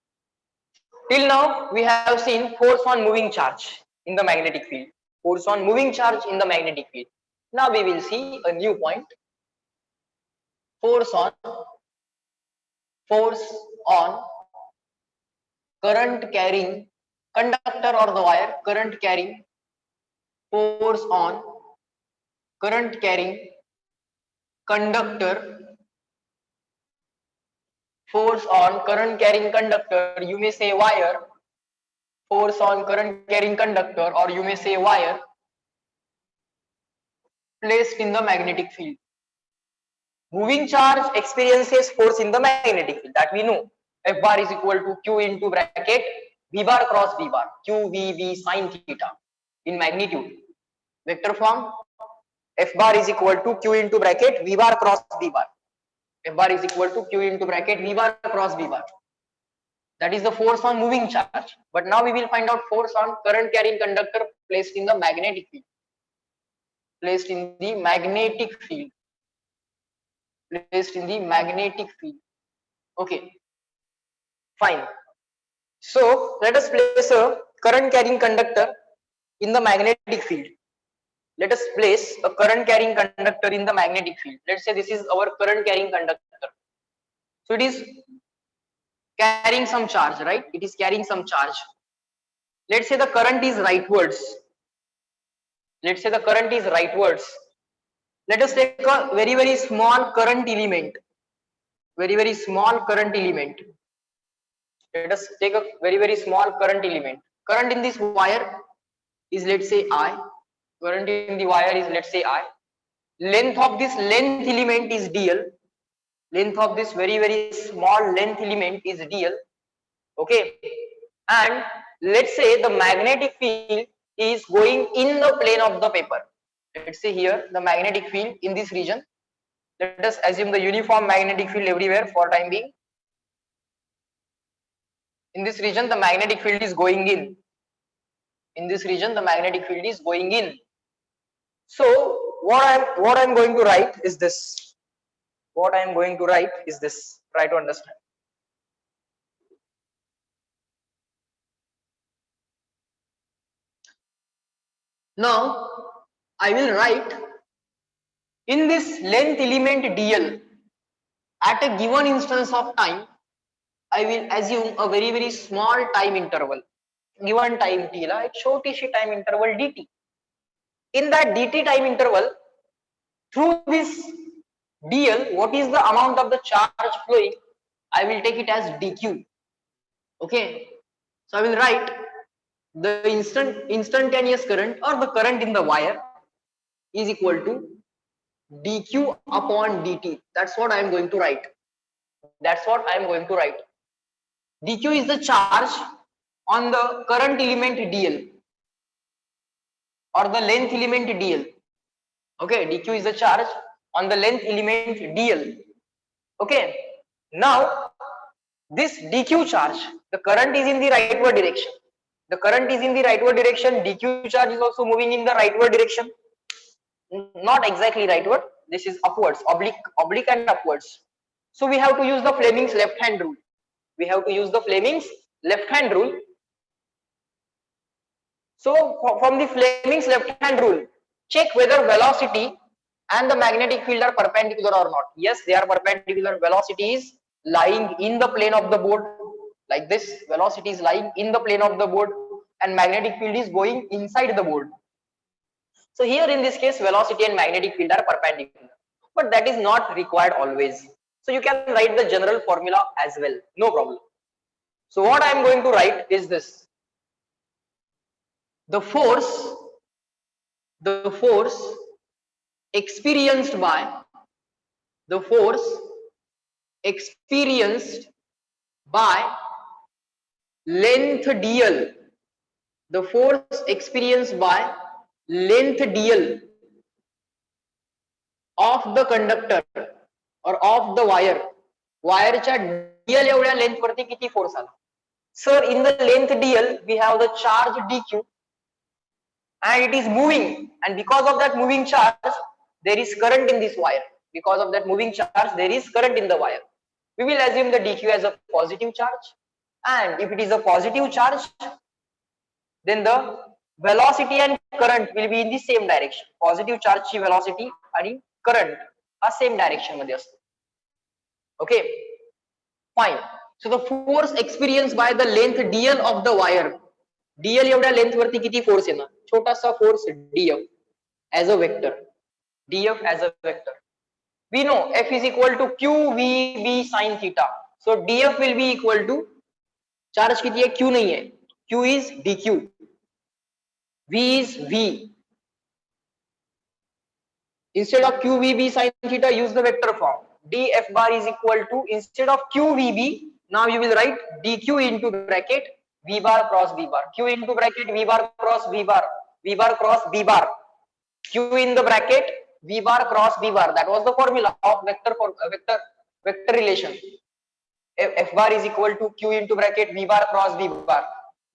Till now we have seen force on moving charge in the magnetic field. Force on moving charge in the magnetic field. Now we will see a new point. Force on current carrying conductor or the wire. Current carrying, force on current carrying conductor, force on current carrying conductor, you may say wire. Force on current carrying conductor, or you may say wire, placed in the magnetic field. Moving charge experiences force in the magnetic field, that we know. F bar is equal to Q into bracket V bar cross V bar, Q V V sin theta in magnitude. Vector form, F bar is equal to Q into bracket V bar cross V bar. F bar is equal to Q into bracket V bar cross V bar. That is the force on moving charge. But now we will find out force on current carrying conductor placed in the magnetic field. Placed in the magnetic field. Placed in the magnetic field. Okay. Fine. So let us place a current carrying conductor in the magnetic field. Let us place a current carrying conductor in the magnetic field. Let's say this is our current carrying conductor. So it is carrying some charge, right? It is carrying some charge. Let's say the current is rightwards. Let's say the current is rightwards. Let us take a very small current element. Very small current element. Let us take a very small current element. Current in this wire is, let's say, I. Current in the wire is, let's say, I. Length of this length element is dl. Length of this very small length element is dl. Okay. And let's say the magnetic field is going in the plane of the paper. Let's say here the magnetic field in this region. Let us assume the uniform magnetic field everywhere for time being. In this region the magnetic field is going in. In this region the magnetic field is going in. So what I'm going to write is this. What I am going to write is this. Try to understand. Now I will write in this length element dl at a given instance of time. I will assume a very small time interval. Given time t ला एक छोटीशी time interval dt. In that dt time interval, through this dl, what is the amount of the charge flowing? I will take it as dq. Okay, so I will write the instantaneous current or the current in the wire is equal to dq upon dt. That's what I am going to write. That's what I am going to write. dq is the charge on the current element dl or the length element dl. Okay, dq is the charge on the length element dl. Okay, now this dq charge, the current is in the rightward direction. The current is in the rightward direction. dq charge is also moving in the rightward direction. Not exactly rightward. This is upwards, oblique and upwards. So we have to use the Fleming's left hand rule. We have to use the Fleming's left hand rule. So from the Fleming's left hand rule, check whether velocity and the magnetic field are perpendicular or not. Yes, they are perpendicular. Velocity is lying in the plane of the board like this. Velocity is lying in the plane of the board and magnetic field is going inside the board. So here in this case, velocity and magnetic field are perpendicular, but that is not required always. So you can write the general formula as well, no problem. So what I am going to write is this: the force experienced by length dl, the force experienced by length dl of the conductor or of the wire, वायरच्या dl एवढ्या length वरती किती force आला. Sir, in the length dl we have the charge dq and it is moving, and because of that moving charge there is current in this wire. Because of that moving charge there is current in the wire. We will assume the dq as a positive charge, and if it is a positive charge then the velocity and current will be in the same direction. Positive charge ची velocity आणि current हा same direction मध्ये असतो. Okay, fine. So the force experienced by the length dl of the wire, dl एवढ्या length वरती किती force येणार? छोटासा force df as a vector, df as a vector. We know F is equal to qvb sin theta. So df will be equal to, charge किती है? q नहीं है, q is dq, v is v. Instead of qvb sin theta, use the vector form. df bar is equal to, instead of qvb, now you will write dq into bracket v bar cross b bar, q into bracket v bar cross v bar, v bar cross b bar, q in the bracket v bar cross b bar. That was the formula of vector relation. F bar is equal to q into bracket v bar cross b bar.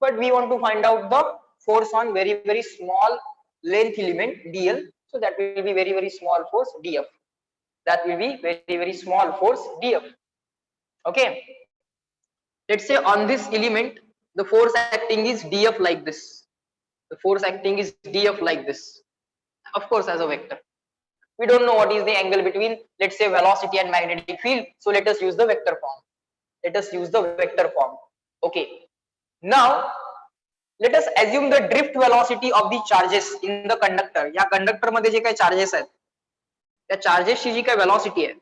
But we want to find out the force on very small length element dl. So that will be very small force df. That will be very small force df. Okay. Let's say on this element the force acting is df like this. The force acting is df like this. Of course, as a vector. We don't know what is the angle between, let's say, velocity and magnetic field. So let us use the vector form. Let us use the vector form. Okay. Now let us assume the drift velocity of the charges in the conductor. या conductor मध्ये जे काही charges आहेत, त्या charges ची जी काही velocity आहे,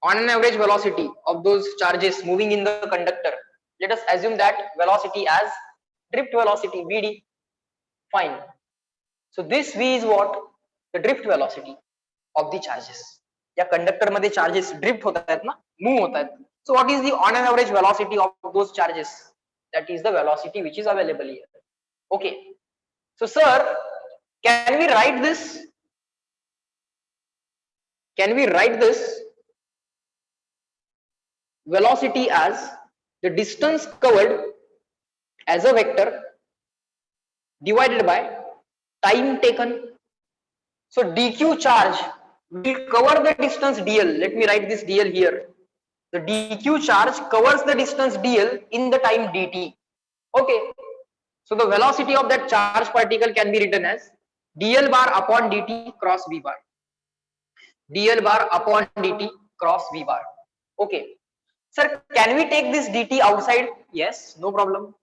on an average velocity of those charges moving in the conductor, let us assume that velocity as drift velocity vd. Fine. So this v is what? The drift velocity of the charges. या conductor मध्ये charges drift होत आहेत ना, move होत आहेत. So what is the on an average velocity of those charges? That is the velocity which is available here. Okay. So sir, can we write this? Can we write this velocity as the distance covered as a vector divided by time taken? So dq charge will cover the distance dl. Let me write this dl here. The dq charge covers the distance dl in the time dt. Okay. So the velocity of that charge particle can be written as dl bar upon dt cross v bar. dl bar upon dt cross v bar. Okay. Sir, can we take this dt outside? Yes, no problem.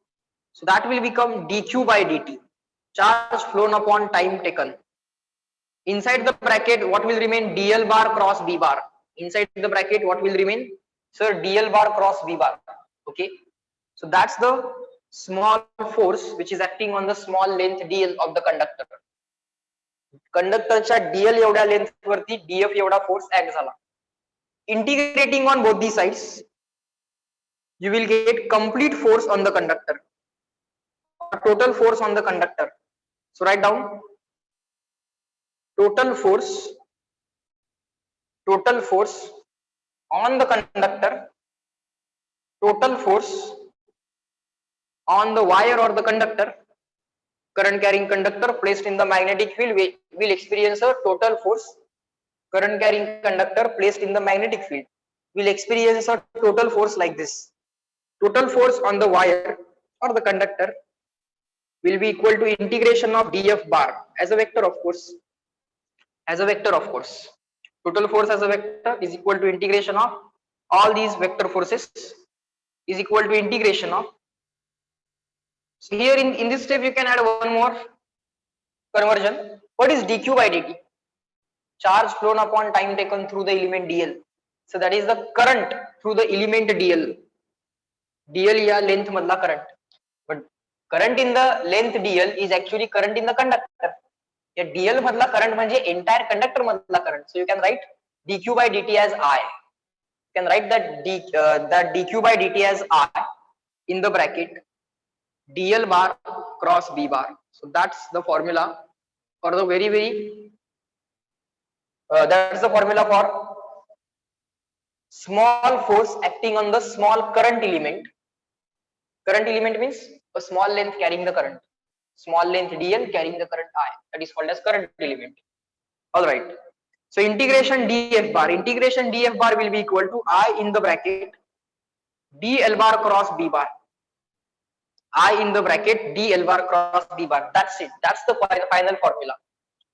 So that will become dq by dt. Charge flown upon time taken. Inside the bracket, what will remain? dl bar cross b bar. Inside the bracket, what will remain? Sir, dl bar cross b bar. Okay. So that's the small force which is acting on the small length dl of the conductor. कंडक्टरच्या dl एवढ्या length वरती df एवढा force act झाला. Integrating on both the sides, you will get complete force on the conductor, or total force on the conductor. So write down total force on the conductor, total force on the wire or the conductor, current carrying conductor placed in the magnetic field will experience a total force. Current carrying conductor placed in the magnetic field will experience a total force like this. Total force on the wire or the conductor will be equal to integration of df bar as a vector, of course. As a vector, of course. Total force as a vector is equal to integration of all these vector forces is equal to integration of. So here in this step you can add one more conversion. What is dq by dt? Charge flown upon time taken through the element dl. So that is the current through the element dl. dl या length मधला current. But current in the length dl is actually current in the conductor. या dl मधला current म्हणजे entire conductor मधला current. So you can write dq by dt as I. You can write that dq by dt as I in the bracket dl bar cross b bar. So that's the formula for the that's the formula for small force acting on the small current element. Current element means a small length carrying the current. Small length dl carrying the current I. That is called as current element. All right. So integration df bar will be equal to I in the bracket dl bar cross b bar. I in the bracket dl bar cross b bar. That's it. That's the final formula.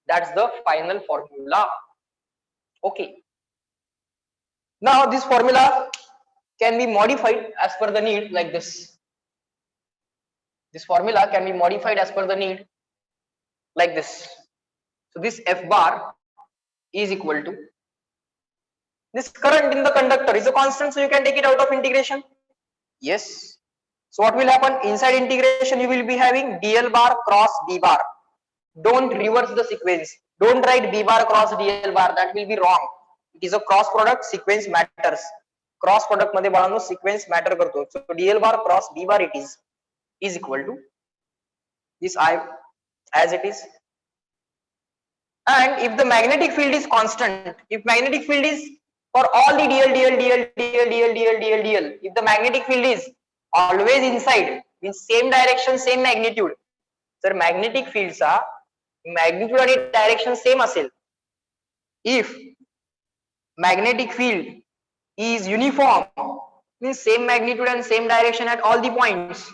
That's the final formula. Okay. Now this formula can be modified as per the need like this. This formula can be modified as per the need like this. So this f bar is equal to this current in the conductor is a constant, so you can take it out of integration. Yes. So what will happen inside integration? You will be having dl bar cross b bar. Don't reverse the sequence. Don't write b bar cross dl bar. That will be wrong. It is a cross product. Sequence matters. Cross product मध्ये बाळांनो sequence matter करतो. So dl bar cross b bar it is equal to this I as it is. And if the magnetic field is constant, if magnetic field is for all the dl, if the magnetic field is always inside, means same direction, same magnitude. तर magnetic field चा magnitude आणि direction same असेल. If magnetic field is uniform, means same magnitude and same direction at all the points,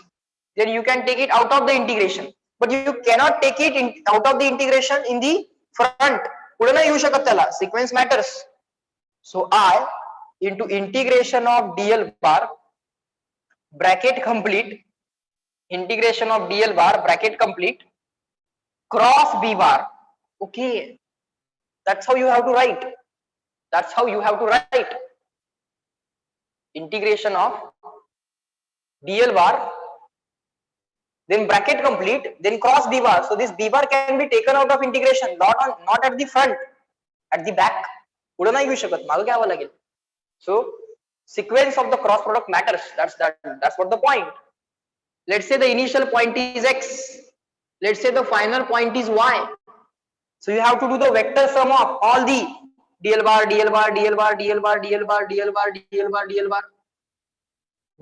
then you can take it out of the integration. But you cannot take it out of the integration in the front. पुढे नाही येऊ शकत त्याला. Sequence matters. So I into integration of dl bar bracket complete, integration of dl bar bracket complete cross b bar. Okay, that's how you have to write. That's how you have to write. Integration of dl bar, then bracket complete, then cross b bar. So this b bar can be taken out of integration, not at the front, at the back. पुढे नाही येऊ शकत, मागे घ्यावं लागेल. So sequence of the cross product matters. That's what the point. Let's say the initial point is x. Let's say the final point is y. So you have to do the vector sum of all the dl bar, dl bar, dl bar, dl bar, dl bar, dl bar, dl bar, dl bar.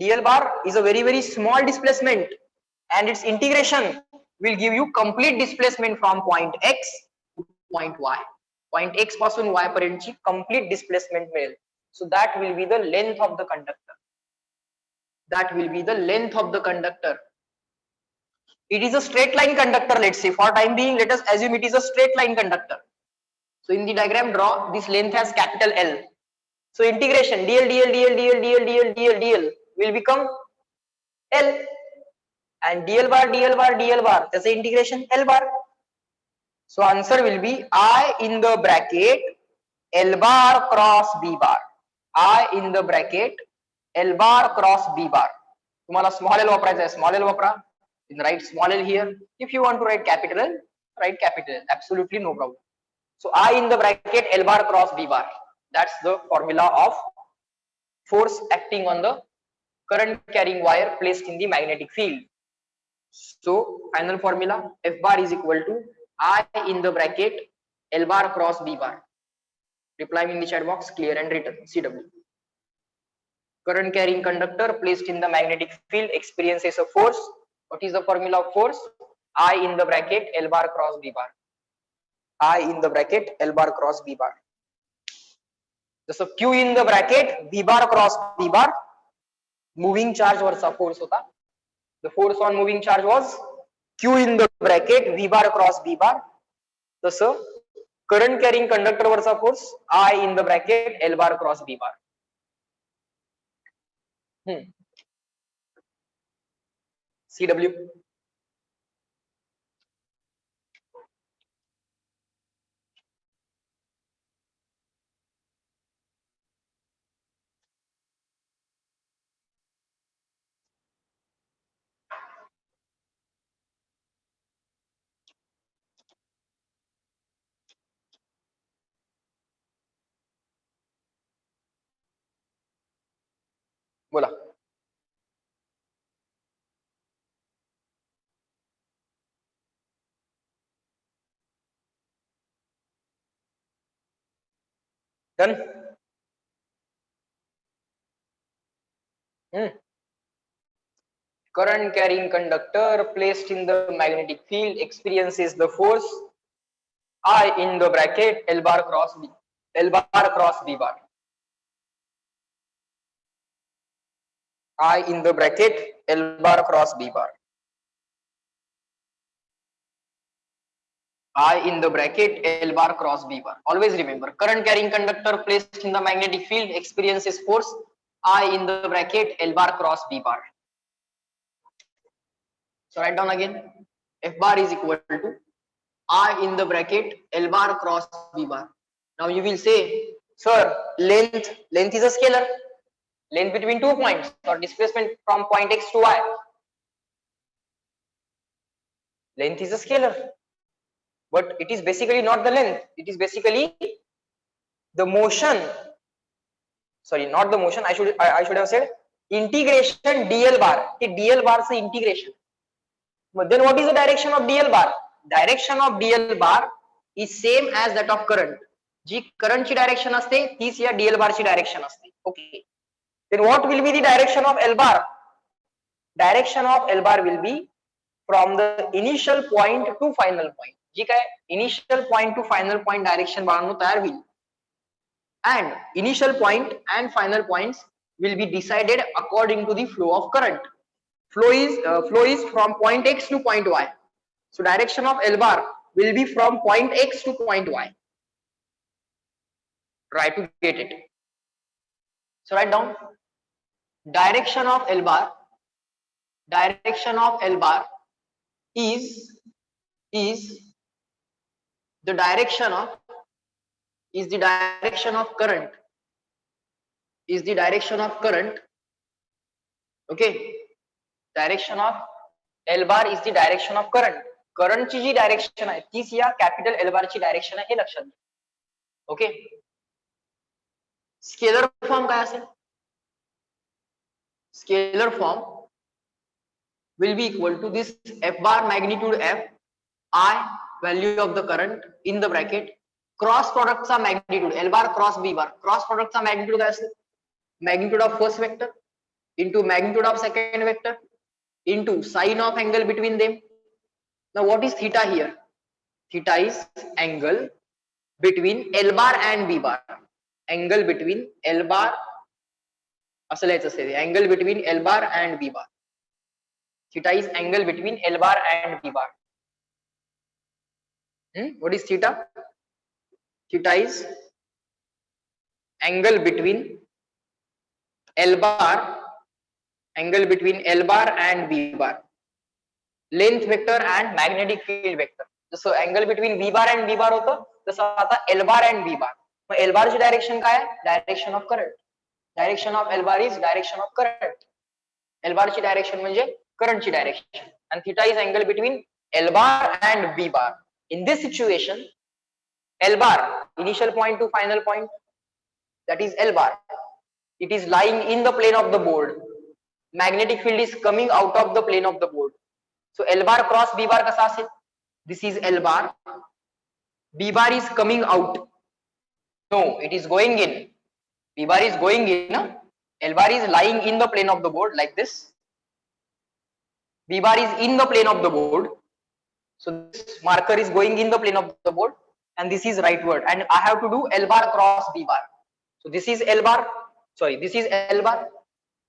dl bar is a very small displacement, and its integration will give you complete displacement from point x to point y. Point x पासून y पर्यंतची complete displacement मिळेल. So that will be the length of the conductor. That will be the length of the conductor. It is a straight line conductor. Let's say for time being, let us assume it is a straight line conductor. So in the diagram draw, this length has capital L. So integration dl will become L, and dl bar, that's the integration L bar. So answer will be I in the bracket L bar cross B bar. I in the bracket L bar cross B bar. तुम्हाला small l वापरायचा आहे, small l वापरा. You can write small l here. If you want to write capital L, write capital L. Absolutely no problem. So I in the bracket L bar cross B bar. That's the formula of force acting on the current carrying wire placed in the magnetic field. So final formula, F bar is equal to I in the bracket L bar cross B bar. Reply in the chat box, clear and written, CW. Current carrying conductor placed in the magnetic field experiences a force. What is the formula of force? I in the bracket L bar cross B bar. I in the bracket L bar cross B bar. जसं Q in the bracket V bar cross B bar moving charge वरचा force होता. The force on moving charge was Q in the bracket V bar cross B bar. तसं current carrying conductor वरचा force I in the bracket L bar cross B bar. CW. बोला. Done. Current carrying conductor placed in the magnetic field experiences the force I in the bracket L bar cross B. L bar cross B bar. I in the bracket L bar cross B bar. I in the bracket L bar cross B bar. Always remember, current carrying conductor placed in the magnetic field experiences force I in the bracket L bar cross B bar. So write down again, F bar is equal to I in the bracket L bar cross B bar. Now you will say, sir, length is a scalar. Length between 2 points or displacement from point X to Y. Length is a scalar. But it is basically not the length. It is basically the motion. Sorry, not the motion. I should have said integration dl bar. dl bar is integration. But then what is the direction of dl bar? Direction of dl bar is same as that of current. Ji current ची direction असते तीच या dl bar ची direction असते. Okay. Then what will be the direction of L bar? Direction of L bar will be from the initial point to final point. जी काय initial point to final point direction बाळांनो तयार होईल. And initial point and final points will be decided according to the flow of current. Flow is from point X to point Y. So direction of L bar will be from point X to point Y. Try to get it. So write down direction of L bar. Direction of L bar is the direction of current. Is the direction of current. Okay. Direction of L bar is the direction of current. Current ची जी direction आहे तीच या capital L bar ची direction आहे हे लक्षात घ्या. Okay. Scalar form काय असेल? Scalar form will be equal to this F bar magnitude F, I value of the current in the bracket, cross product चा magnitude L bar cross B bar. Cross product चा magnitude काय असेल? Magnitude of first vector into magnitude of second vector into sine of angle between them. Now what is theta here? Theta is angle between L bar and B bar. Angle between L bar असं लिहायचं असते angle between L bar and B bar. Theta is angle between L bar and B bar. What is theta? Theta is angle between L bar and B bar. Length vector and magnetic field vector. जसं angle between V bar and B bar होतं तसं आता L bar and B bar. Mug L bar ची direction काय आहे? Direction of current. Direction of L bar is direction of current. L bar ची direction म्हणजे current ची direction. And theta is angle between L bar and B bar. In this situation, L bar, initial point to final point, that is L bar. It is lying in the plane of the board. magnetic field is coming out of the plane of the board. So L bar cross B bar कसा असेल? This is L bar. B bar is coming out. No, it is going in. B bar is going in. L bar is lying in the plane of the board like this. B bar is in the plane of the board. So this marker is going in the plane of the board, and this is rightward, and I have to do L bar cross B bar. So this is L bar. Sorry, this is L bar.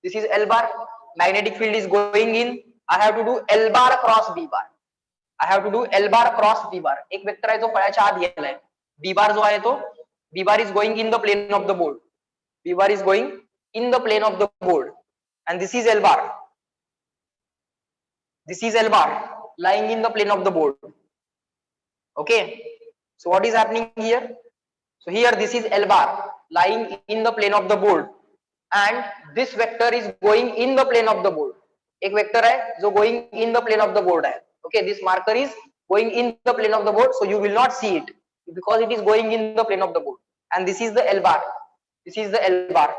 This is L bar. Magnetic field is going in. I have to do L bar cross B bar. I have to do L bar cross B bar. एक vector आहे जो फळ्याच्या आत गेलाय. B bar जो आहे तो B bar is going in the plane of the board. B bar is going in the plane of the board, and this is L bar. This is L bar lying in the plane of the board. Okay. So what is happening here? So here this is L bar lying in the plane of the board, and this vector is going in the plane of the board. एक vector है जो going in the plane of the board है. Okay, this marker is going in the plane of the board, so you will not see it because it is going in the plane of the board. And this is the L bar. This is the L bar.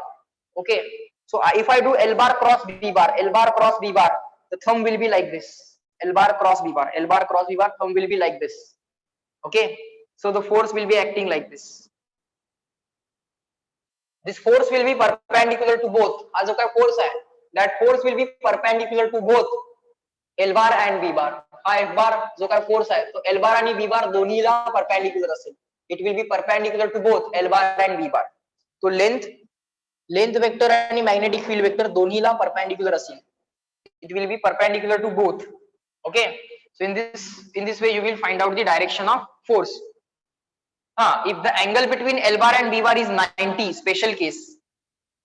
Okay. So if I do L bar cross B bar, L bar cross B bar, the thumb will be like this. L bar cross B bar, L bar cross B bar, thumb will be like this. Okay. So the force will be acting like this. This force will be perpendicular to both. हा जो काय force आहे, that force will be perpendicular to both L bar and B bar. हा F bar जो काय force आहे, तो L bar आणि B bar दोन्हीला perpendicular असेल. It will be perpendicular to both L bar and B bar. तो length vector आणि magnetic field vector दोन्हीला perpendicular असेल. It will be perpendicular to both. Okay. So in this way you will find out the direction of force. If the angle between L bar and B bar is 90, special case,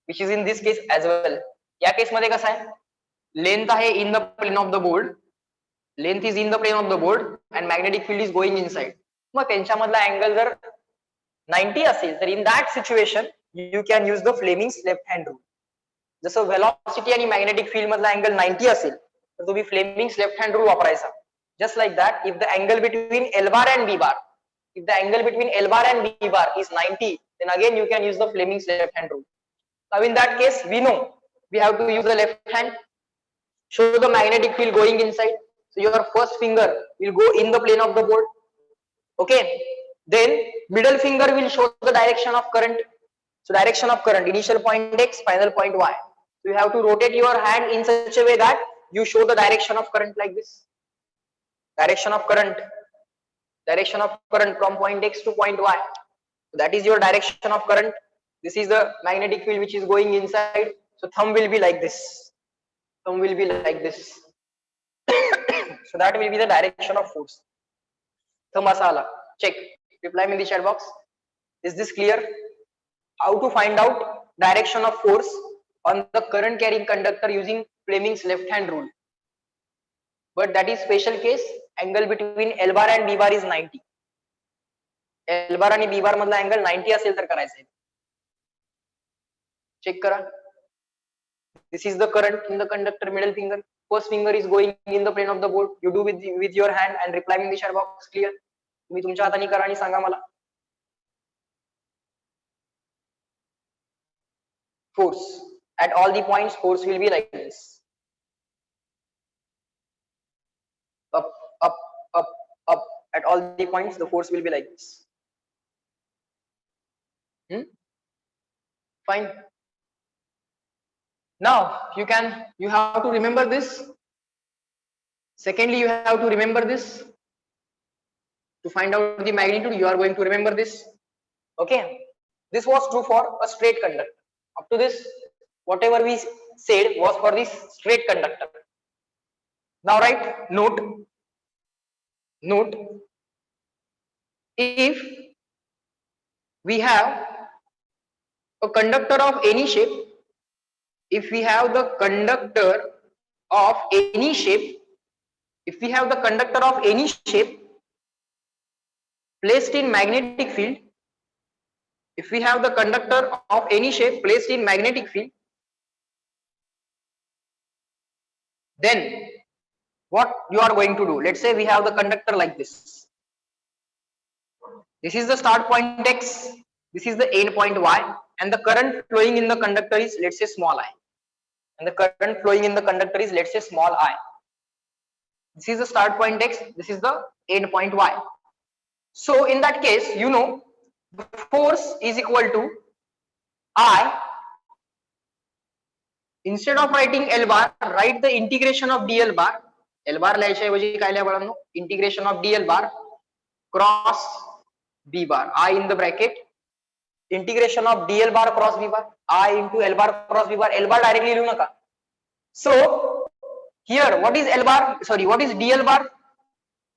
which is in this case as well. या case मध्ये कसं आहे, length आहे in the plane of the board, length is in the plane of the board and magnetic field is going inside. मग त्यांच्यामधला angle जर 90 असेल तर in that situation you can use the Fleming's left hand rule. जसं velocity आणि magnetic field मधला angle 90 असेल तर तुम्ही Fleming's left hand rule वापरायचा. Just like that, if the angle between L bar and B bar, if the angle between L bar and B bar is 90, then again you can use the Fleming's left hand rule. Now in that case, we know we have to use the left hand, show the magnetic field going inside. So your first finger will go in the plane of the board. Okay. Then middle finger will show the direction of current. So direction of current, initial point X, final point Y. So you have to rotate your hand in such a way that you show the direction of current like this. Direction of current from point X to point Y. So that is your direction of current. This is the magnetic field which is going inside. So thumb will be like this. Thumb will be like this. So that will be the direction of force. Thumb asala. Check. Reply me in the chat box. Is this clear? How to find out direction of force on the current carrying conductor using Fleming's left hand rule. But that is special case. Angle between L bar and B bar is 90. L bar आणि B bar मधला angle 90 असेल तर करायचं आहे. Check करा. This is the current in the conductor, middle finger. First finger is going in the plane of the board. You do with your hand and reply in the chat box. Clear? तुम्ही तुमच्या हाताने करा आणि सांगा मला. Force at all the points, force will be like this. Up, up, up, up. At all the points, the force will be like this. Fine. Now you have to remember this. Secondly, you have to remember this. To find out the magnitude, you are going to remember this. Okay. This was true for a straight conductor. Up to this, whatever we said was for this straight conductor. Now write, note, if we have a conductor of any shape, if we have the conductor of any shape, placed in magnetic field, if we have the conductor of any shape placed in magnetic field, then what you are going to do? Let's say we have the conductor like this. This is the start point X, this is the end point Y, and the current flowing in the conductor is, let's say, small I. and the current flowing in the conductor is, let's say, small I. This is the start point X, this is the end point Y. So in that case, you know, the force is equal to I. Instead of writing L bar, write the integration of dl bar. L bar लिहायच्या ऐवजी काय लिहा बाळांनो, integration of dl bar cross b bar. I in the bracket integration of dl bar cross b bar. I into L bar cross b bar. L bar directly लिहू नका. So here what is L bar? Sorry, what is dl bar?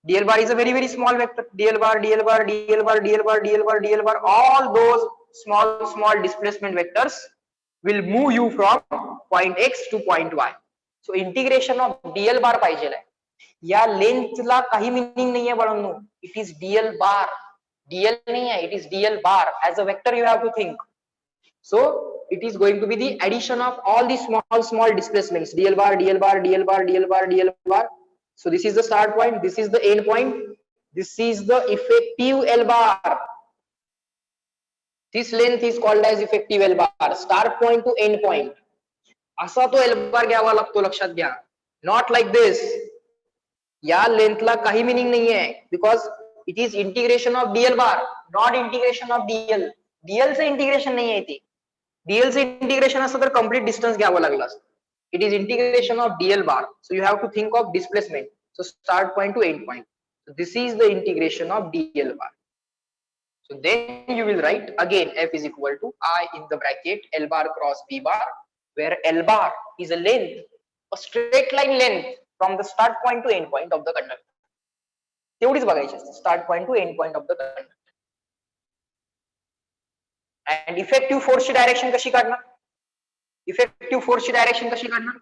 dl bar is a very small vector. dl bar, dl bar, dl bar, dl bar, dl bar, dl bar. All those small displacement vectors will move you from point X to point Y. So integration of dl bar पाहिजे आहे. या लेंथला काही meaning नाहीये बाळांनो. It is dl bar. dl नाही आहे, it is dl bar. As a vector you have to think. So it is going to be the addition of all the small displacements. dl bar, dl bar, dl bar, dl bar, dl bar. So this is the start point, this is the end point, this is the effective L bar. This length is called as effective L bar, start point to end point. असा तो L bar घ्यावा लागतो, लक्षात घ्या. Not like this. या लेंथला काही meaning नाही आहे, because it is integration of dl bar, not integration of dl. dl चे इंटिग्रेशन नाही आहे ते. dl चे इंटिग्रेशन असतं तर कंप्लीट डिस्टन्स घ्यावं लागलं असतं. It is integration of dl bar. So you have to think of displacement. So start point to end point. So this is the integration of dl bar. So then you will write again F is equal to I in the bracket L bar cross B bar, where L bar is a length, a straight line length from the start point to end point of the conductor. तेवढीच बघायची असते, start point to end point of the conductor. And effective force ची direction कशी काढणार? Effective force ची direction कशी काढणार?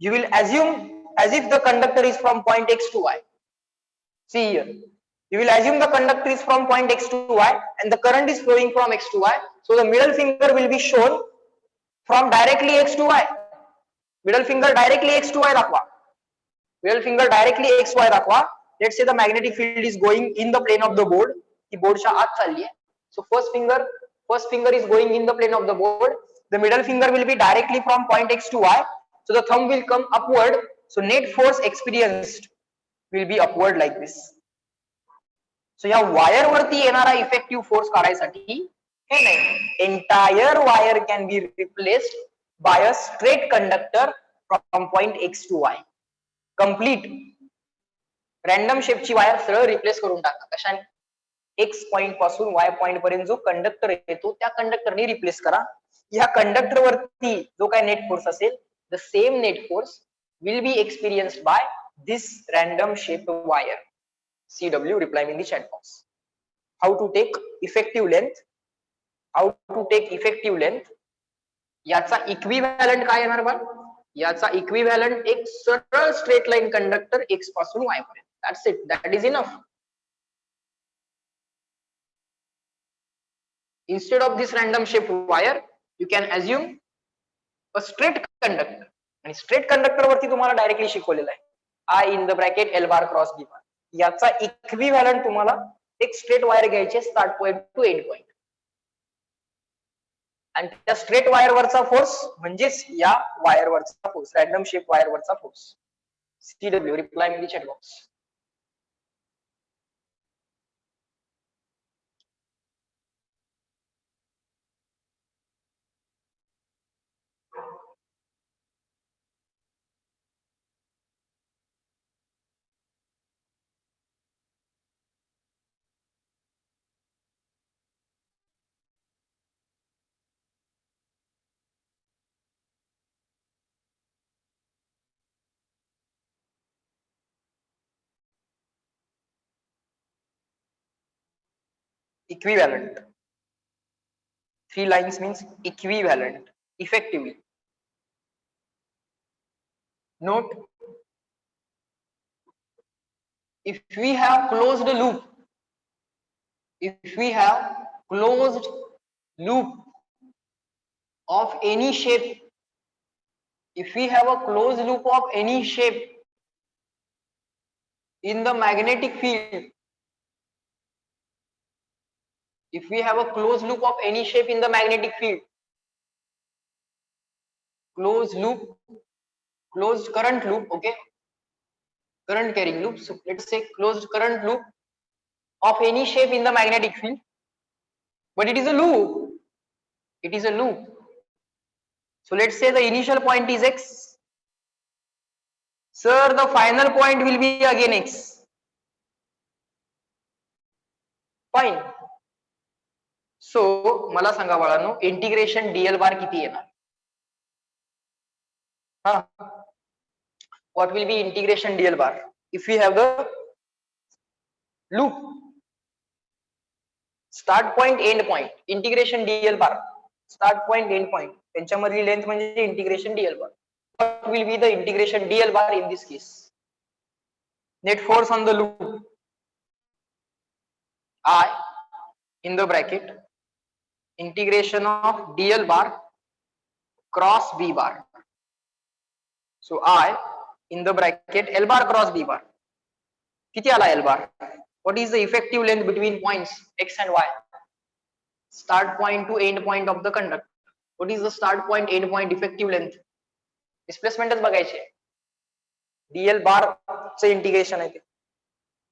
You will assume as if the conductor is from point X to Y. See here. You will assume the conductor is from point X to Y and the current is flowing from X to Y. So the middle finger will be shown from directly X to Y. Middle finger directly X to Y दाखवा. Middle finger directly X Y दाखवा. Let's say the magnetic field is going in the plane of the board. ही बोर्डच्या आत चालली आहे. So first finger is going in the plane of the board. The middle finger will be directly from point X to Y. So the thumb will come upward. So net force experienced will be upward like this. So या wire वरती येणारा effective force काढायसाठी हे नाही, entire wire can be replaced by a straight conductor from point X to Y. Complete random शेपची wire सरळ replace करून टाका. कशाने? X पॉइंट पासून Y पॉइंट पर्यंत जो कंडक्टर येतो त्या कंडक्टरने रिप्लेस करा. या कंडक्टर वरती जो काय नेट फोर्स असेल, the same net force will be experienced by this random shape wire. CW reply in the chat box. How to take effective length? How to take effective length? याचा equivalent काय येणार बघ? याचा equivalent एक सरळ straight line conductor X पासून Y पर्यंत. That's it. That is enough. Instead of this random shaped wire, you can assume a straight conductor. आणि स्ट्रेट कंडक्टर वरती तुम्हाला डायरेक्टली शिकवलेलं आहे. I in the bracket L bar cross B bar. याचा equivalent तुम्हाला एक straight wire घ्यायचे start point two and point. आणि त्या स्ट्रेट वायर वरचा फोर्स म्हणजेच या वायर वरचा फोर्स, रॅन्डम शेप वायर वरचा force. CW reply in the chat box. Equivalent. 3 lines means equivalent, effectively. Note, if we have closed loop, of any shape, if we have a closed loop of any shape in the magnetic field, if we have a closed loop of any shape in the magnetic field, closed loop, closed current loop, okay, current carrying loop. So let's say closed current loop of any shape in the magnetic field, but it is a loop. It is a loop. So let's say the initial point is x. Sir, the final point will be again x. Fine. So मला सांगा बाळांनो, integration DL बार किती येणार? हा, what will be integration dl bar if we have the loop start point end point? Integration dl bar start point end point त्यांच्यामधली length म्हणजे integration DL bar. What will be the integration dl bar in this case? Net force on the loop I in the bracket integration of dl bar cross b bar. So I in the bracket L bar cross B bar. किती आला L bar? What is the effective length between points x and y? Start point to end point of the conductor. What is the start point end point effective length? Displacementच बघायचे. DL bar चे integration आहे ते.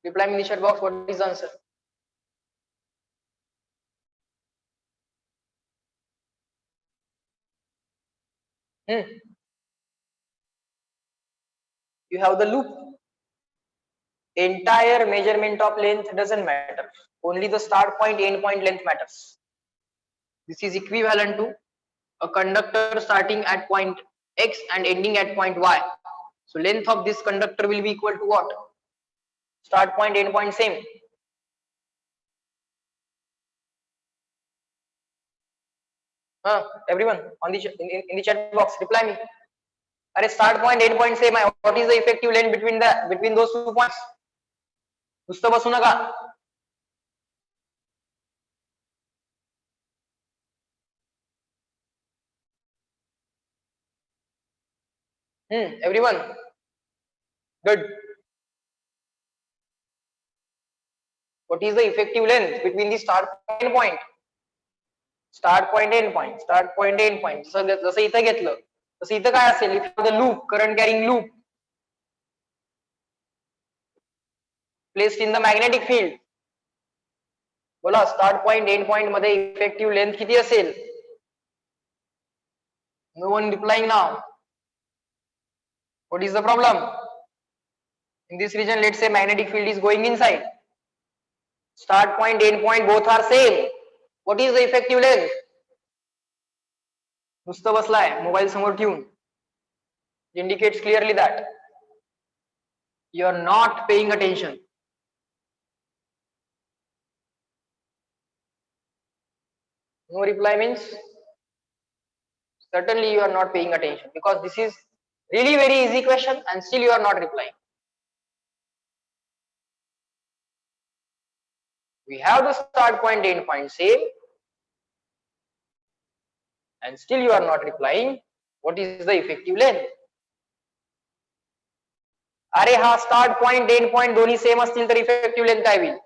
Reply me in the chat box. What is the answer? You have the loop. Entire measurement of length doesn't matter. Only the start point end point length matters. This is equivalent to a conductor starting at point x and ending at point y. So length of this conductor will be equal to what? Start point end point same. Everyone on the in the chat box reply me. Are start point end point same. What is the effective length between those 2 points? नुसतं बसू नका. Everyone good. What is the effective length between the start point and point? Start point end point, start point end point. जसं इथं घेतलं तसं इथं काय असेल? The loop, current carrying loop placed in the magnetic field. बोला start point end point मध्ये effective length किती असेल? No one replying now. What is the problem? In this region, let's say magnetic field is going inside. Start point, end point, both are same. What is the effective length? नुसतं बसलाय mobile समोर ठेवून. Indicates clearly that you are not paying attention. No reply means certainly you are not paying attention, because this is really very easy question and still you are not replying. We have the start point, end point same, and still you are not replying. What is the effective length? अरे हा start point and point दोन्ही same असतील तर effective length काय होईल?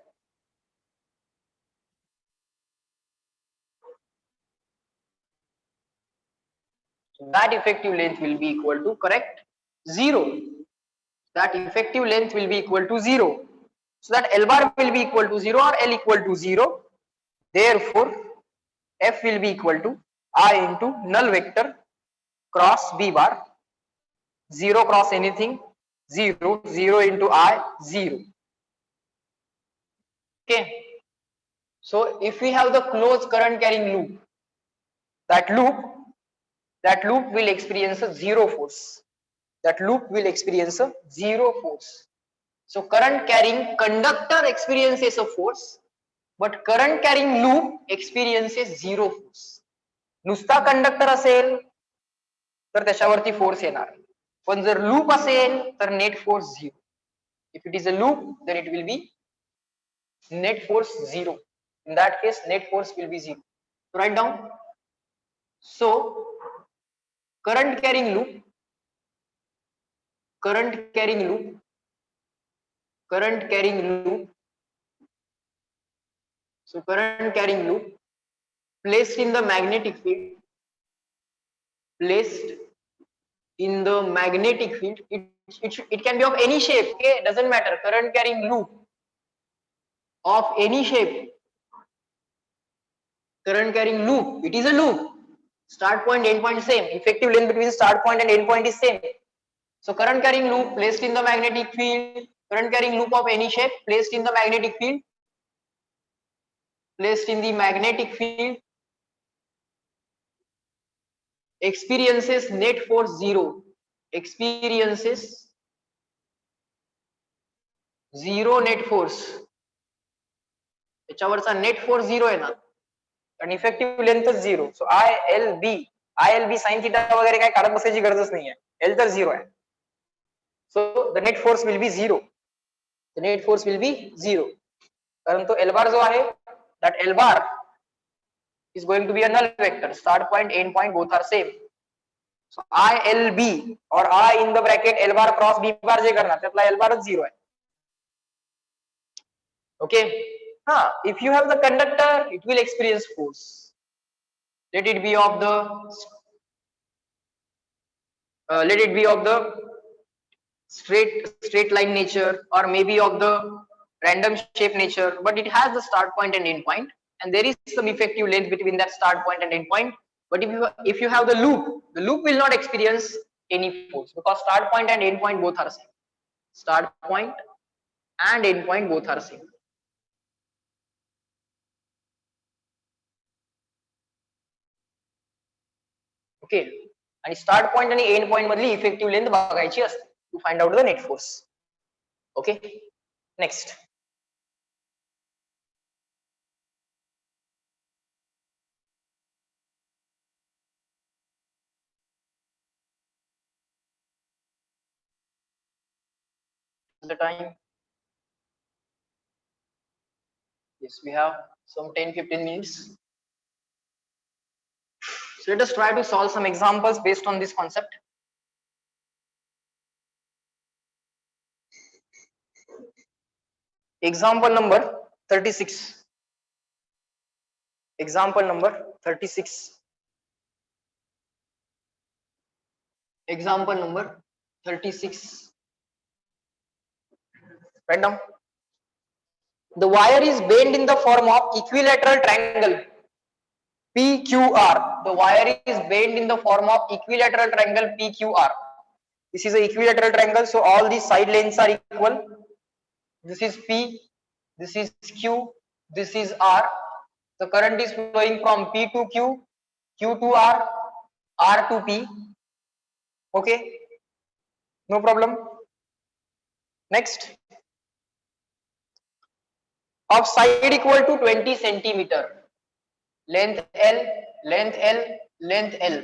That effective length will be equal to, correct, 0. That effective length will be equal to 0. So that L bar will be equal to 0 or L equal to 0. Therefore, F will be equal to I into null vector cross B bar. 0 cross anything, 0, 0 into I, 0. Okay. So if we have the closed current carrying loop, that loop will experience a zero force. That loop will experience a zero force. So current carrying conductor experiences a force, but current carrying loop experiences zero force. नुसता conductor असेल तर त्याच्यावरती force येणार, पण जर loop असेल तर net force 0. If it is a loop, then it will be net force 0. In that case, net force will be 0. So write down. So current carrying loop, current carrying loop so current carrying loop placed in the magnetic field, placed in the magnetic field, it can be of any shape, okay, doesn't matter, current carrying loop of any shape, current carrying loop, it is a loop, start point end point same, effective length between start point and end point is same. So current carrying loop placed in the magnetic field, current carrying loop of any shape placed in the magnetic field, placed in the magnetic field, experiences net force 0, experiences 0 net force, त्याच्यावरचा net force 0 आहे ना, आणि effective लेंथच 0. So ILB sin theta वगैरे काय काढत बसायची गरजच नाहीये, L तर 0 आहे. So the net force will B 0, the net force will B 0, कारण तो L बार जो आहे, that L bar is going to be a null vector, start point end point both are same. So ILB or I in the bracket L bar cross B bar जे करणार त्यातला L बारच 0 आहे. Okay, if you have the conductor, it will experience force. Let it be of the straight line nature, or maybe of the random shape nature, but it has the start point and end point, and there is some effective length between that start point and end point. But if you have the loop will not experience any force, because start point and end point both are same. Start point and end point both are same. Okay, आणि start point आणि end point मधली effective length बघायची असते to find out the net force. Okay, next. The time, yes, we have some 10-15 minutes. So let us try to solve some examples based on this concept. Example number 36. Example number 36. Example number 36. Write down. The wire is bent in the form of equilateral triangle PQR. The wire is bent in the form of equilateral triangle PQR. This is an equilateral triangle, so all these side lengths are equal. This is P, this is Q, this is R. The current is flowing from P to Q, Q to R, R to P. Okay, no problem. Next, of side equal to 20 centimeter, length L, length L, length L.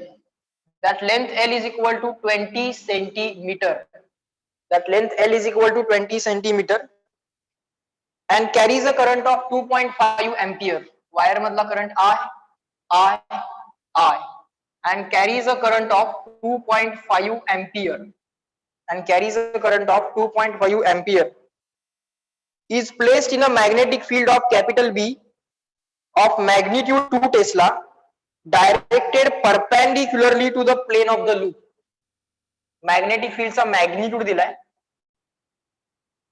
That length L is equal to 20 centimeter. That length L is equal to 20 centimeter and carries a current of 2.5 ampere. Wire madla current I and carries a current of 2.5 ampere and carries a current of 2.5 ampere. Is placed in a magnetic field of capital B of magnitude 2 Tesla, directed perpendicularly to the plane of the loop. Magnetic field चा magnitude दिलाय,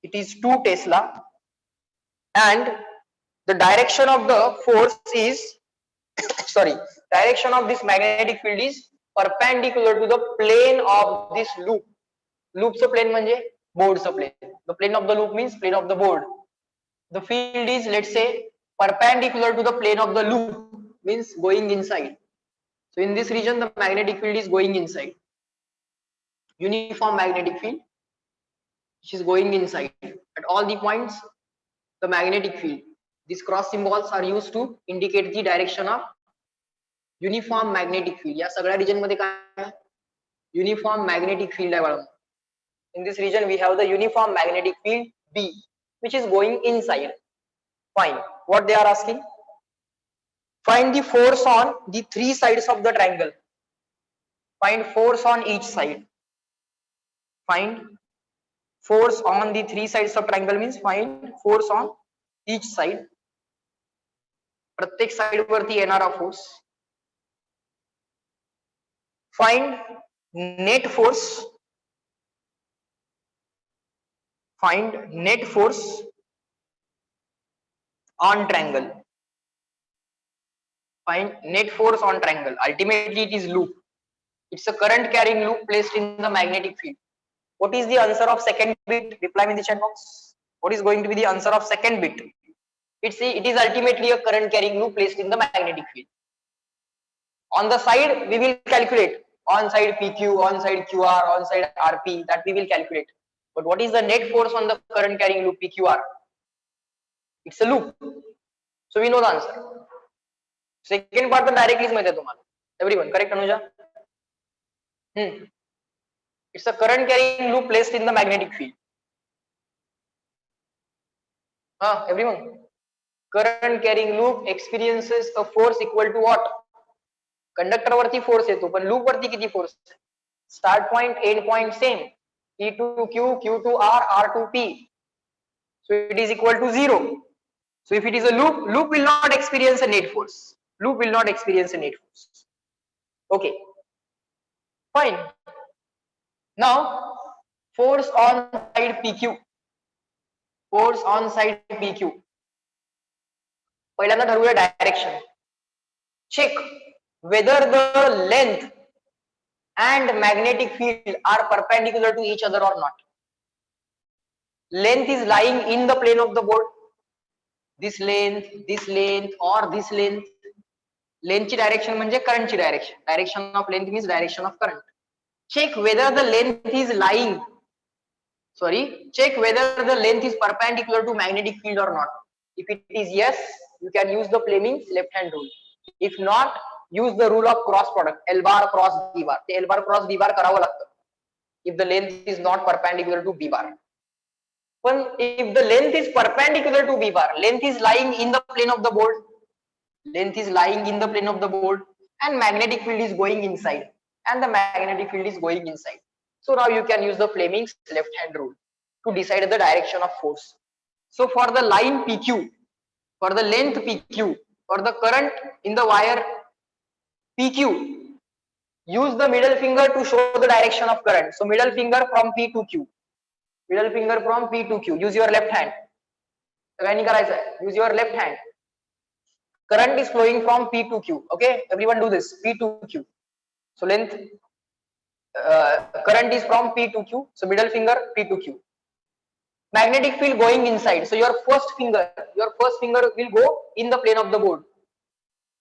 it is 2 Tesla, and the direction of the force is direction of this magnetic field is perpendicular to the plane of this loop. Loop चा plane म्हणजे board चा plane. The plane of the loop means plane of the board. The field is, let's say, perpendicular to the plane of the loop, means going inside. So in this region the magnetic field is going inside. Uniform magnetic field which is going inside at all the points. The magnetic field, these cross symbols are used to indicate the direction of uniform magnetic field. या सगळ्या region मध्ये काय uniform magnetic field आहे बाळा. In this region we have the uniform magnetic field B, which is going inside. Fine. What they are asking? Find the force on the three sides of the triangle. Find force on each side. Find force on the three sides of triangle means find force on each side. प्रत्येक side वरती येणारा force. Find net force, find net force on triangle. Find net force on triangle. Ultimately it is loop. It's a current carrying loop placed in the magnetic field. What is the answer of second bit? Reply me in the chat box. What is going to be the answer of second bit? It is ultimately a current carrying loop placed in the magnetic field. On the side we will calculate on side PQ, on side QR, on side RP, that we will calculate. But what is the net force on the current carrying loop PQR? It's a loop. So we know the answer. Second part तर directly माहिती आहे तुम्हाला. Everyone, correct Anuja? It's a current carrying loop placed in the magnetic field. Everyone. Current carrying loop experiences a force equal to what? Conductor वरती force येतो, पण loop वरती किती force? Start point, end point same. E to Q, Q to R, R to P. So it is equal to 0. So if it is a loop, loop will not experience a net force. Loop will not experience a net force. Okay. Fine. Now, force on side PQ. Force on side PQ. पहिल्यांदा ठरवूया direction. Check whether the length and magnetic field are perpendicular to each other or not. Length is lying in the plane of the board. This length or this length. Length ची direction म्हणजे current ची direction. Direction of length means direction of current. Check whether the length is lying. Check whether the length is perpendicular to magnetic field or not. If it is yes, you can use the Fleming's left hand rule. If not, use the rule of cross product. L bar cross B bar. ते L bar cross B bar करावं लागतं. If the length is not perpendicular to B bar. But if the length is perpendicular to B bar, length is lying in the plane of the board. Length is lying in the plane of the board, and magnetic field is going inside. And the magnetic field is going inside. So now you can use the Fleming's left hand rule to decide the direction of force. So for the line PQ, for the length PQ, for the current in the wire PQ, use the middle finger to show the direction of current. So middle finger from P to Q. Middle finger from P to Q. Use your left hand. Use your left hand. Current is flowing from P to Q. Okay, everyone do this. P to Q. So length, current is from P to Q. So middle finger P to Q. Magnetic field going inside. So your first finger will go in the plane of the board.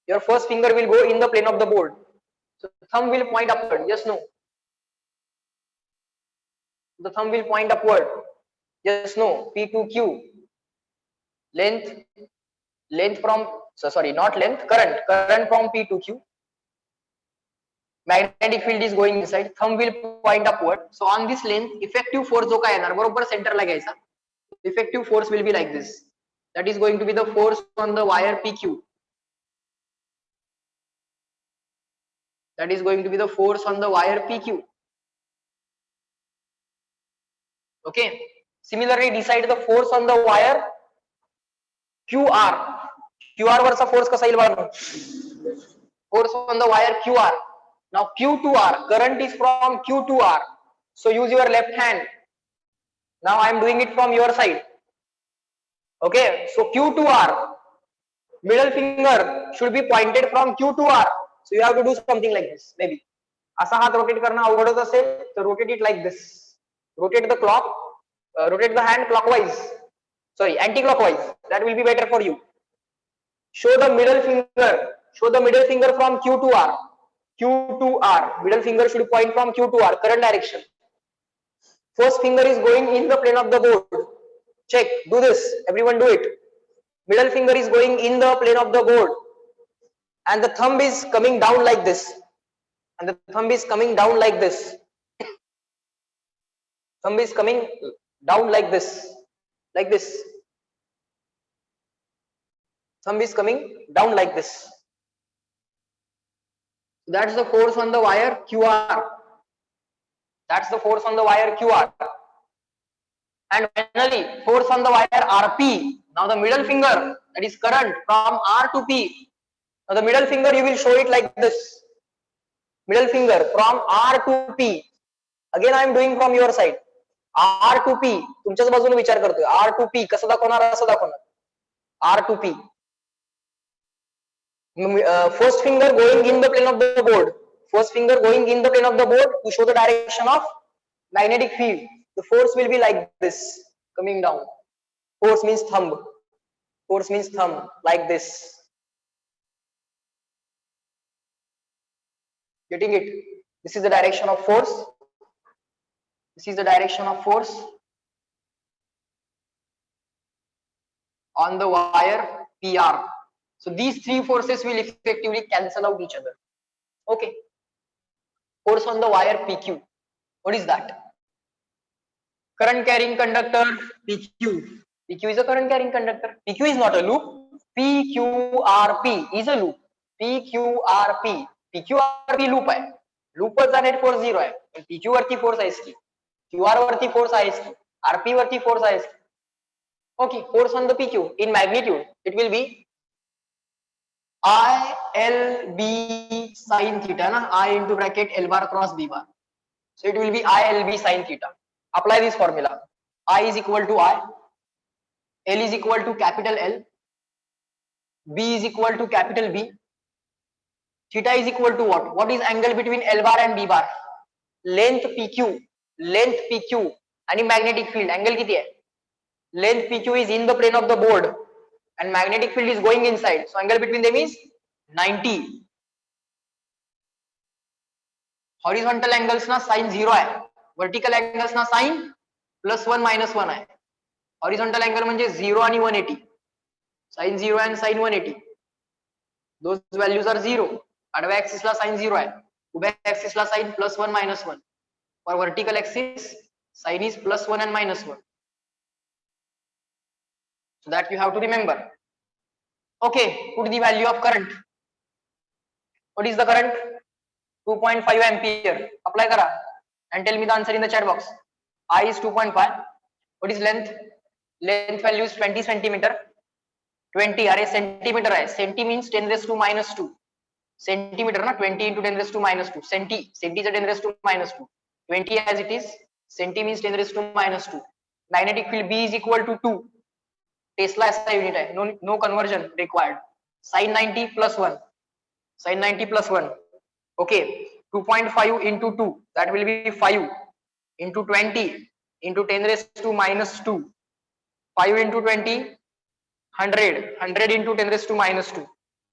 Your first finger will go in the plane of the board. So thumb will point upward. Yes, no. The thumb will point upward. Yes, no. P to Q. Length from, not length, current from P to Q. Magnetic field is going inside. Thumb will point upward. So on this length, effective force जो काय येणार बरोबर center ला घ्यायचा. Effective force will be like this. That is going to be the force on the wire PQ. That is going to be the force on the wire PQ. Okay. Similarly, decide the force on the wire QR. QR वरचा force कसा येईल बघा. Force on the wire QR. Now Q to R. Current is from Q to R. So use your left hand. Now I am doing it from your side. Okay. So Q to R. Middle finger should be pointed from Q to R. So you have to do something like this. Maybe. असा हात rotate करणं अवघडच असेल तर rotate it like this. Rotate the clock. Rotate the hand clockwise. Sorry, anti-clockwise. That will be better for you. Show the middle finger. Show the middle finger from Q to R. Q to R. Middle finger should point from Q to R. Current direction. First finger is going in the plane of the board. Check. Do this. Everyone do it. Middle finger is going in the plane of the board. And the thumb is coming down like this. And the thumb is coming down like this. Thumb is coming down like this. Like this. Thumb is coming down like this. That's the force on the wire QR. That's the force on the wire QR. And finally, force on the wire RP. Now the middle finger, that is current from R to P. Now the middle finger, you will show it like this. middle finger from R to P. Again I am doing from your side. R to P तुमच्याच बाजूने विचार करतोय. R to P कसं दाखवणार, असं दाखवणार. R to P. First finger going in the plane of the board. First finger going in the plane of the board to show the direction of magnetic field. The force will be like this, coming down. Force means thumb. Force means thumb, like this. Getting it? This is the direction of force. This is the direction of force on the wire PR. So these three forces will effectively cancel out each other. Okay. Force on the wire PQ. What is that? Current carrying conductor PQ. PQ is a current carrying conductor. PQ is not a loop. PQRP is a loop. PQRP. PQRP loop आहे. लूपचा net force 0 आहे. PQ वरती force आहे की, QR वरती force आहे की, RP वरती force आहे की. Okay, force on the PQ in magnitude it will be ILB sin theta na, I into bracket L bar cross B bar. So it will be ILB sin theta. Apply this formula. I is equal to I, L is equal to capital L, B is equal to capital B, theta is equal to what? What is angle between L bar and B bar? Length PQ आणि magnetic field angle किती आहे? Length PQ is in the plane of the board and magnetic field is going inside. So angle between them is 90. Horizontal angles ना sin 0 आहे. Vertical angles ना sin +1 -1 आहे. Horizontal angle म्हणजे 0 आणि 180. Sin 0 and sin 180. Those values are 0. आडव्या axis ला sin 0 आहे. उभ्या axis La sin +1 -1. For vertical axis sin is +1 and -1. So that you have to remember. Okay, put the value of current. What is the current? 2.5 ampere. Apply kara and tell me the answer in the chat box. I is 2.5. What is length? Length value is 20 centimeter. 20 are centimeter hai. Centi means 10 raised to -2. Centimeter na 20 into 10 raised to -2. Centi is 10 raised to -2. 20 as it is. Centi means 10 raised to -2. Magnetic field B is equal to 2. Tesla SI unit hai. No conversion required. Sin 90 plus 1. Sin 90 plus 1. Okay. 2.5 into 2. That will be 5 into 20 into 10 raised to -2. 5 into 20. 100. 100 into 10 raised to -2.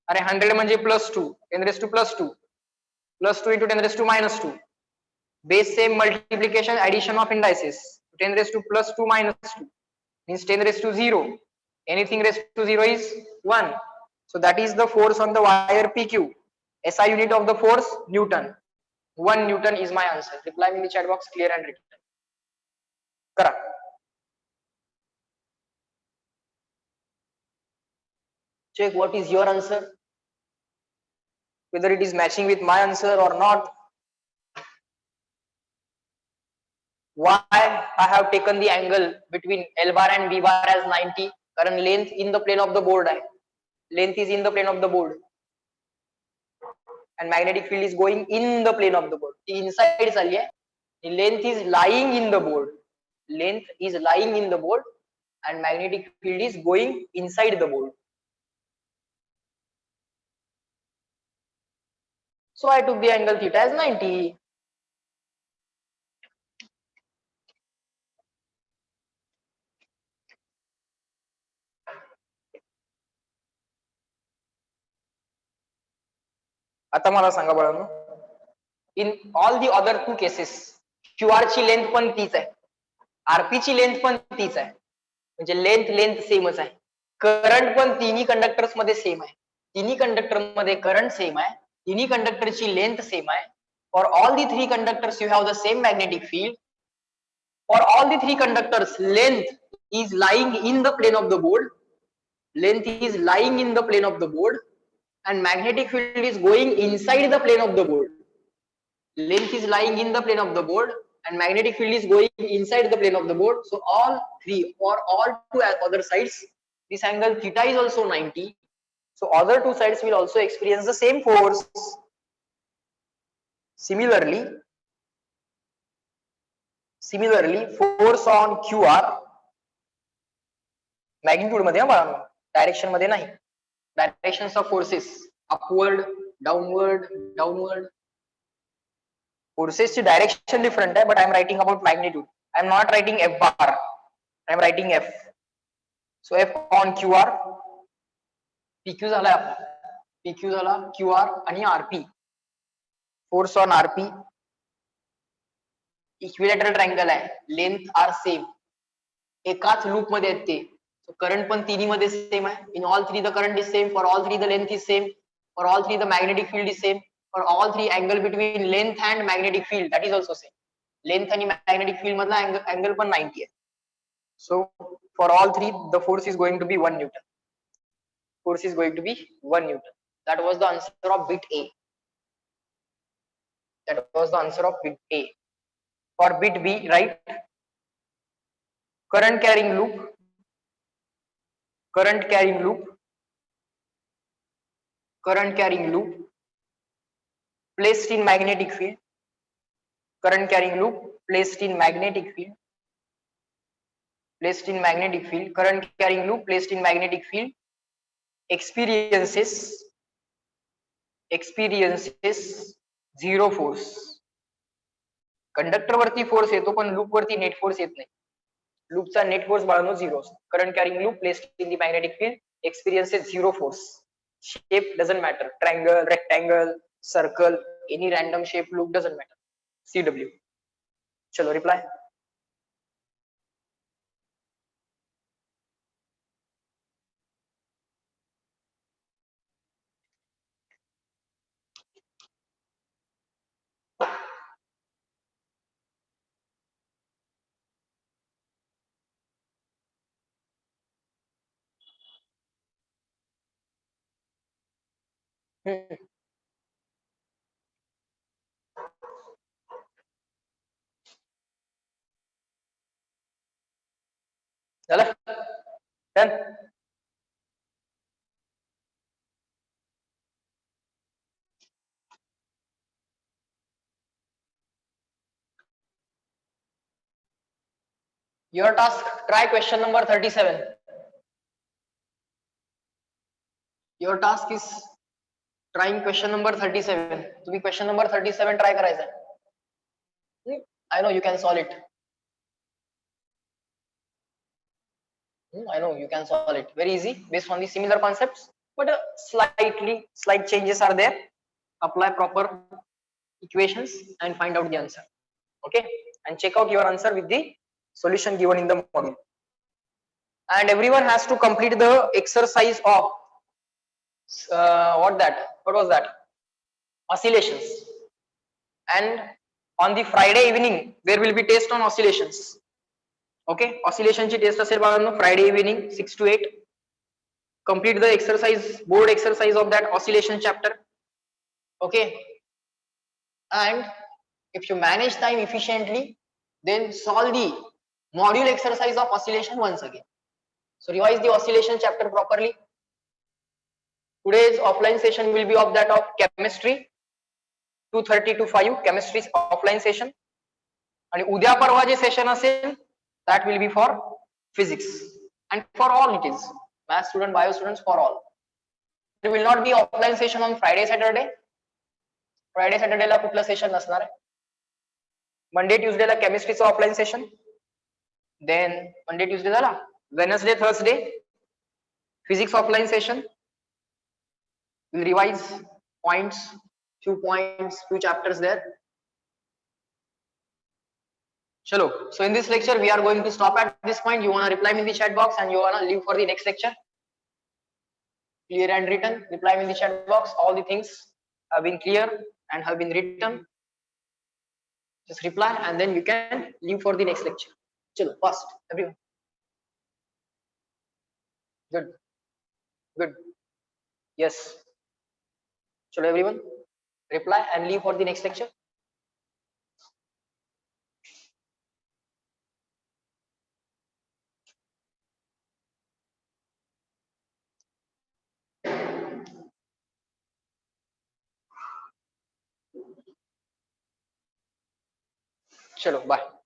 अरे 100 म्हणजे +2. 10 raised to +2. +2 into 10 raised to -2. Base same multiplication addition of indices. 10 raised to +2 -2 means 10 raised to 0. Anything raised to 0 is 1. So that is the force on the wire PQ. SI unit of the force Newton. 1 Newton is my answer. Reply me in the chat box clear and written. Correct. Check what is your answer. Whether it is matching with my answer or not. Why I have taken the angle between L bar and B bar as 90? Current length in the plane of the board. Length is in the plane of the board. And magnetic field is going in the plane of the board. Inside length is lying in the board. Length is lying in the board and magnetic field is going inside the board. So I took the angle theta as 90. आता मला सांगा बाळांनो, in all the other two cases QR ची length पण तीच आहे, RP ची length पण तीच आहे, म्हणजे लेंथ सेमच आहे. करंट पण तिन्ही कंडक्टर्स मध्ये सेम आहे. तिन्ही कंडक्टर मध्ये करंट सेम आहे. तिन्ही कंडक्टरची लेंथ सेम आहे. For all the three conductors you have the same magnetic field. For all the three conductors length is lying in the plane of the board. Length is lying in the plane of the board. And magnetic field is going inside the plane of the board. Length is lying in the plane of the board and magnetic field is going inside the plane of the board. So all three or all two other sides, this angle theta is also 90. So other two sides will also experience the same force. Similarly, force on QR magnitude मध्ये बाळांनो, direction मध्ये नाही. Directions of forces upward, downward. फोर्सेसची direction different आहे, but I am writing about magnitude. I am not writing F bar, I am writing F. So F on Q R, PQ झाला आपला, PQ झाला Q R आणि RP. Force on RP, equilateral triangle आहे, length are same, एकाच loop मध्ये आहेत ते. Current पण तिन्ही मध्ये सेम आहे. In all three the current is same, for all three the length is same, for all three the magnetic field is same, for all three angle between length and magnetic field that is also same. Length आणि magnetic field मधला angle पण 90 आहे. So for all three the force is going to be 1 newton. Force is going to be 1 Newton. That was the answer of bit A. That was the answer of bit A. For bit B, right? Current carrying loop placed in magnetic field. Current carrying loop placed in magnetic field. Current carrying loop placed in magnetic field experiences zero force. Conductor वरती force येतो पण loop वरती net force येत नाही. लूपचा net force बाळांनो 0. Current carrying loop placed in the magnetic field experiences 0 force. Shape doesn't matter, triangle, rectangle, circle, any random shape loop doesn't matter. CW. चलो reply. चला done. Your task, try question number 37. Your task is trying question number 37. तुम्ही question number 37 try करायचा. I know you can solve it. I know you can solve it. Very easy based on the similar concepts, but slight changes are there. Apply proper equations and find out the answer. Okay, and check out your answer with the solution given in the module. And everyone has to complete the exercise of what was that? Oscillations. And on the Friday evening there will be test on oscillations. Okay, oscillation ची test असेल बाळांनो Friday evening 6 to 8. Complete the exercise, board exercise of that oscillation chapter. Okay, and if you manage time efficiently, then solve the module exercise of oscillation once again. So revise the oscillation chapter properly. Today's offline session will be of that of chemistry, 2:30 to 5 chemistry offline session. आणि उद्या परवा जे session असेल that will be for physics, and for all it is math student, bio students, for all. There will not be offline session on Friday Saturday. Friday Saturday ला कुठलं session नसणार आहे. Monday Tuesday ला केमिस्ट्रीचं offline session. Then Monday Tuesday झाला. Wednesday Thursday physics offline session. We'll revise points, few chapters there. Chalo. So in this lecture we are going to stop at this point. You wanna reply me in the chat box and you wanna leave for the next lecture. Clear and written. Reply me in the chat box. All the things have been clear and have been written. Just reply and then you can leave for the next lecture. Chalo, fast, everyone. Good. Yes. Chalo, everyone. Reply and leave for the next lecture. चलो bye.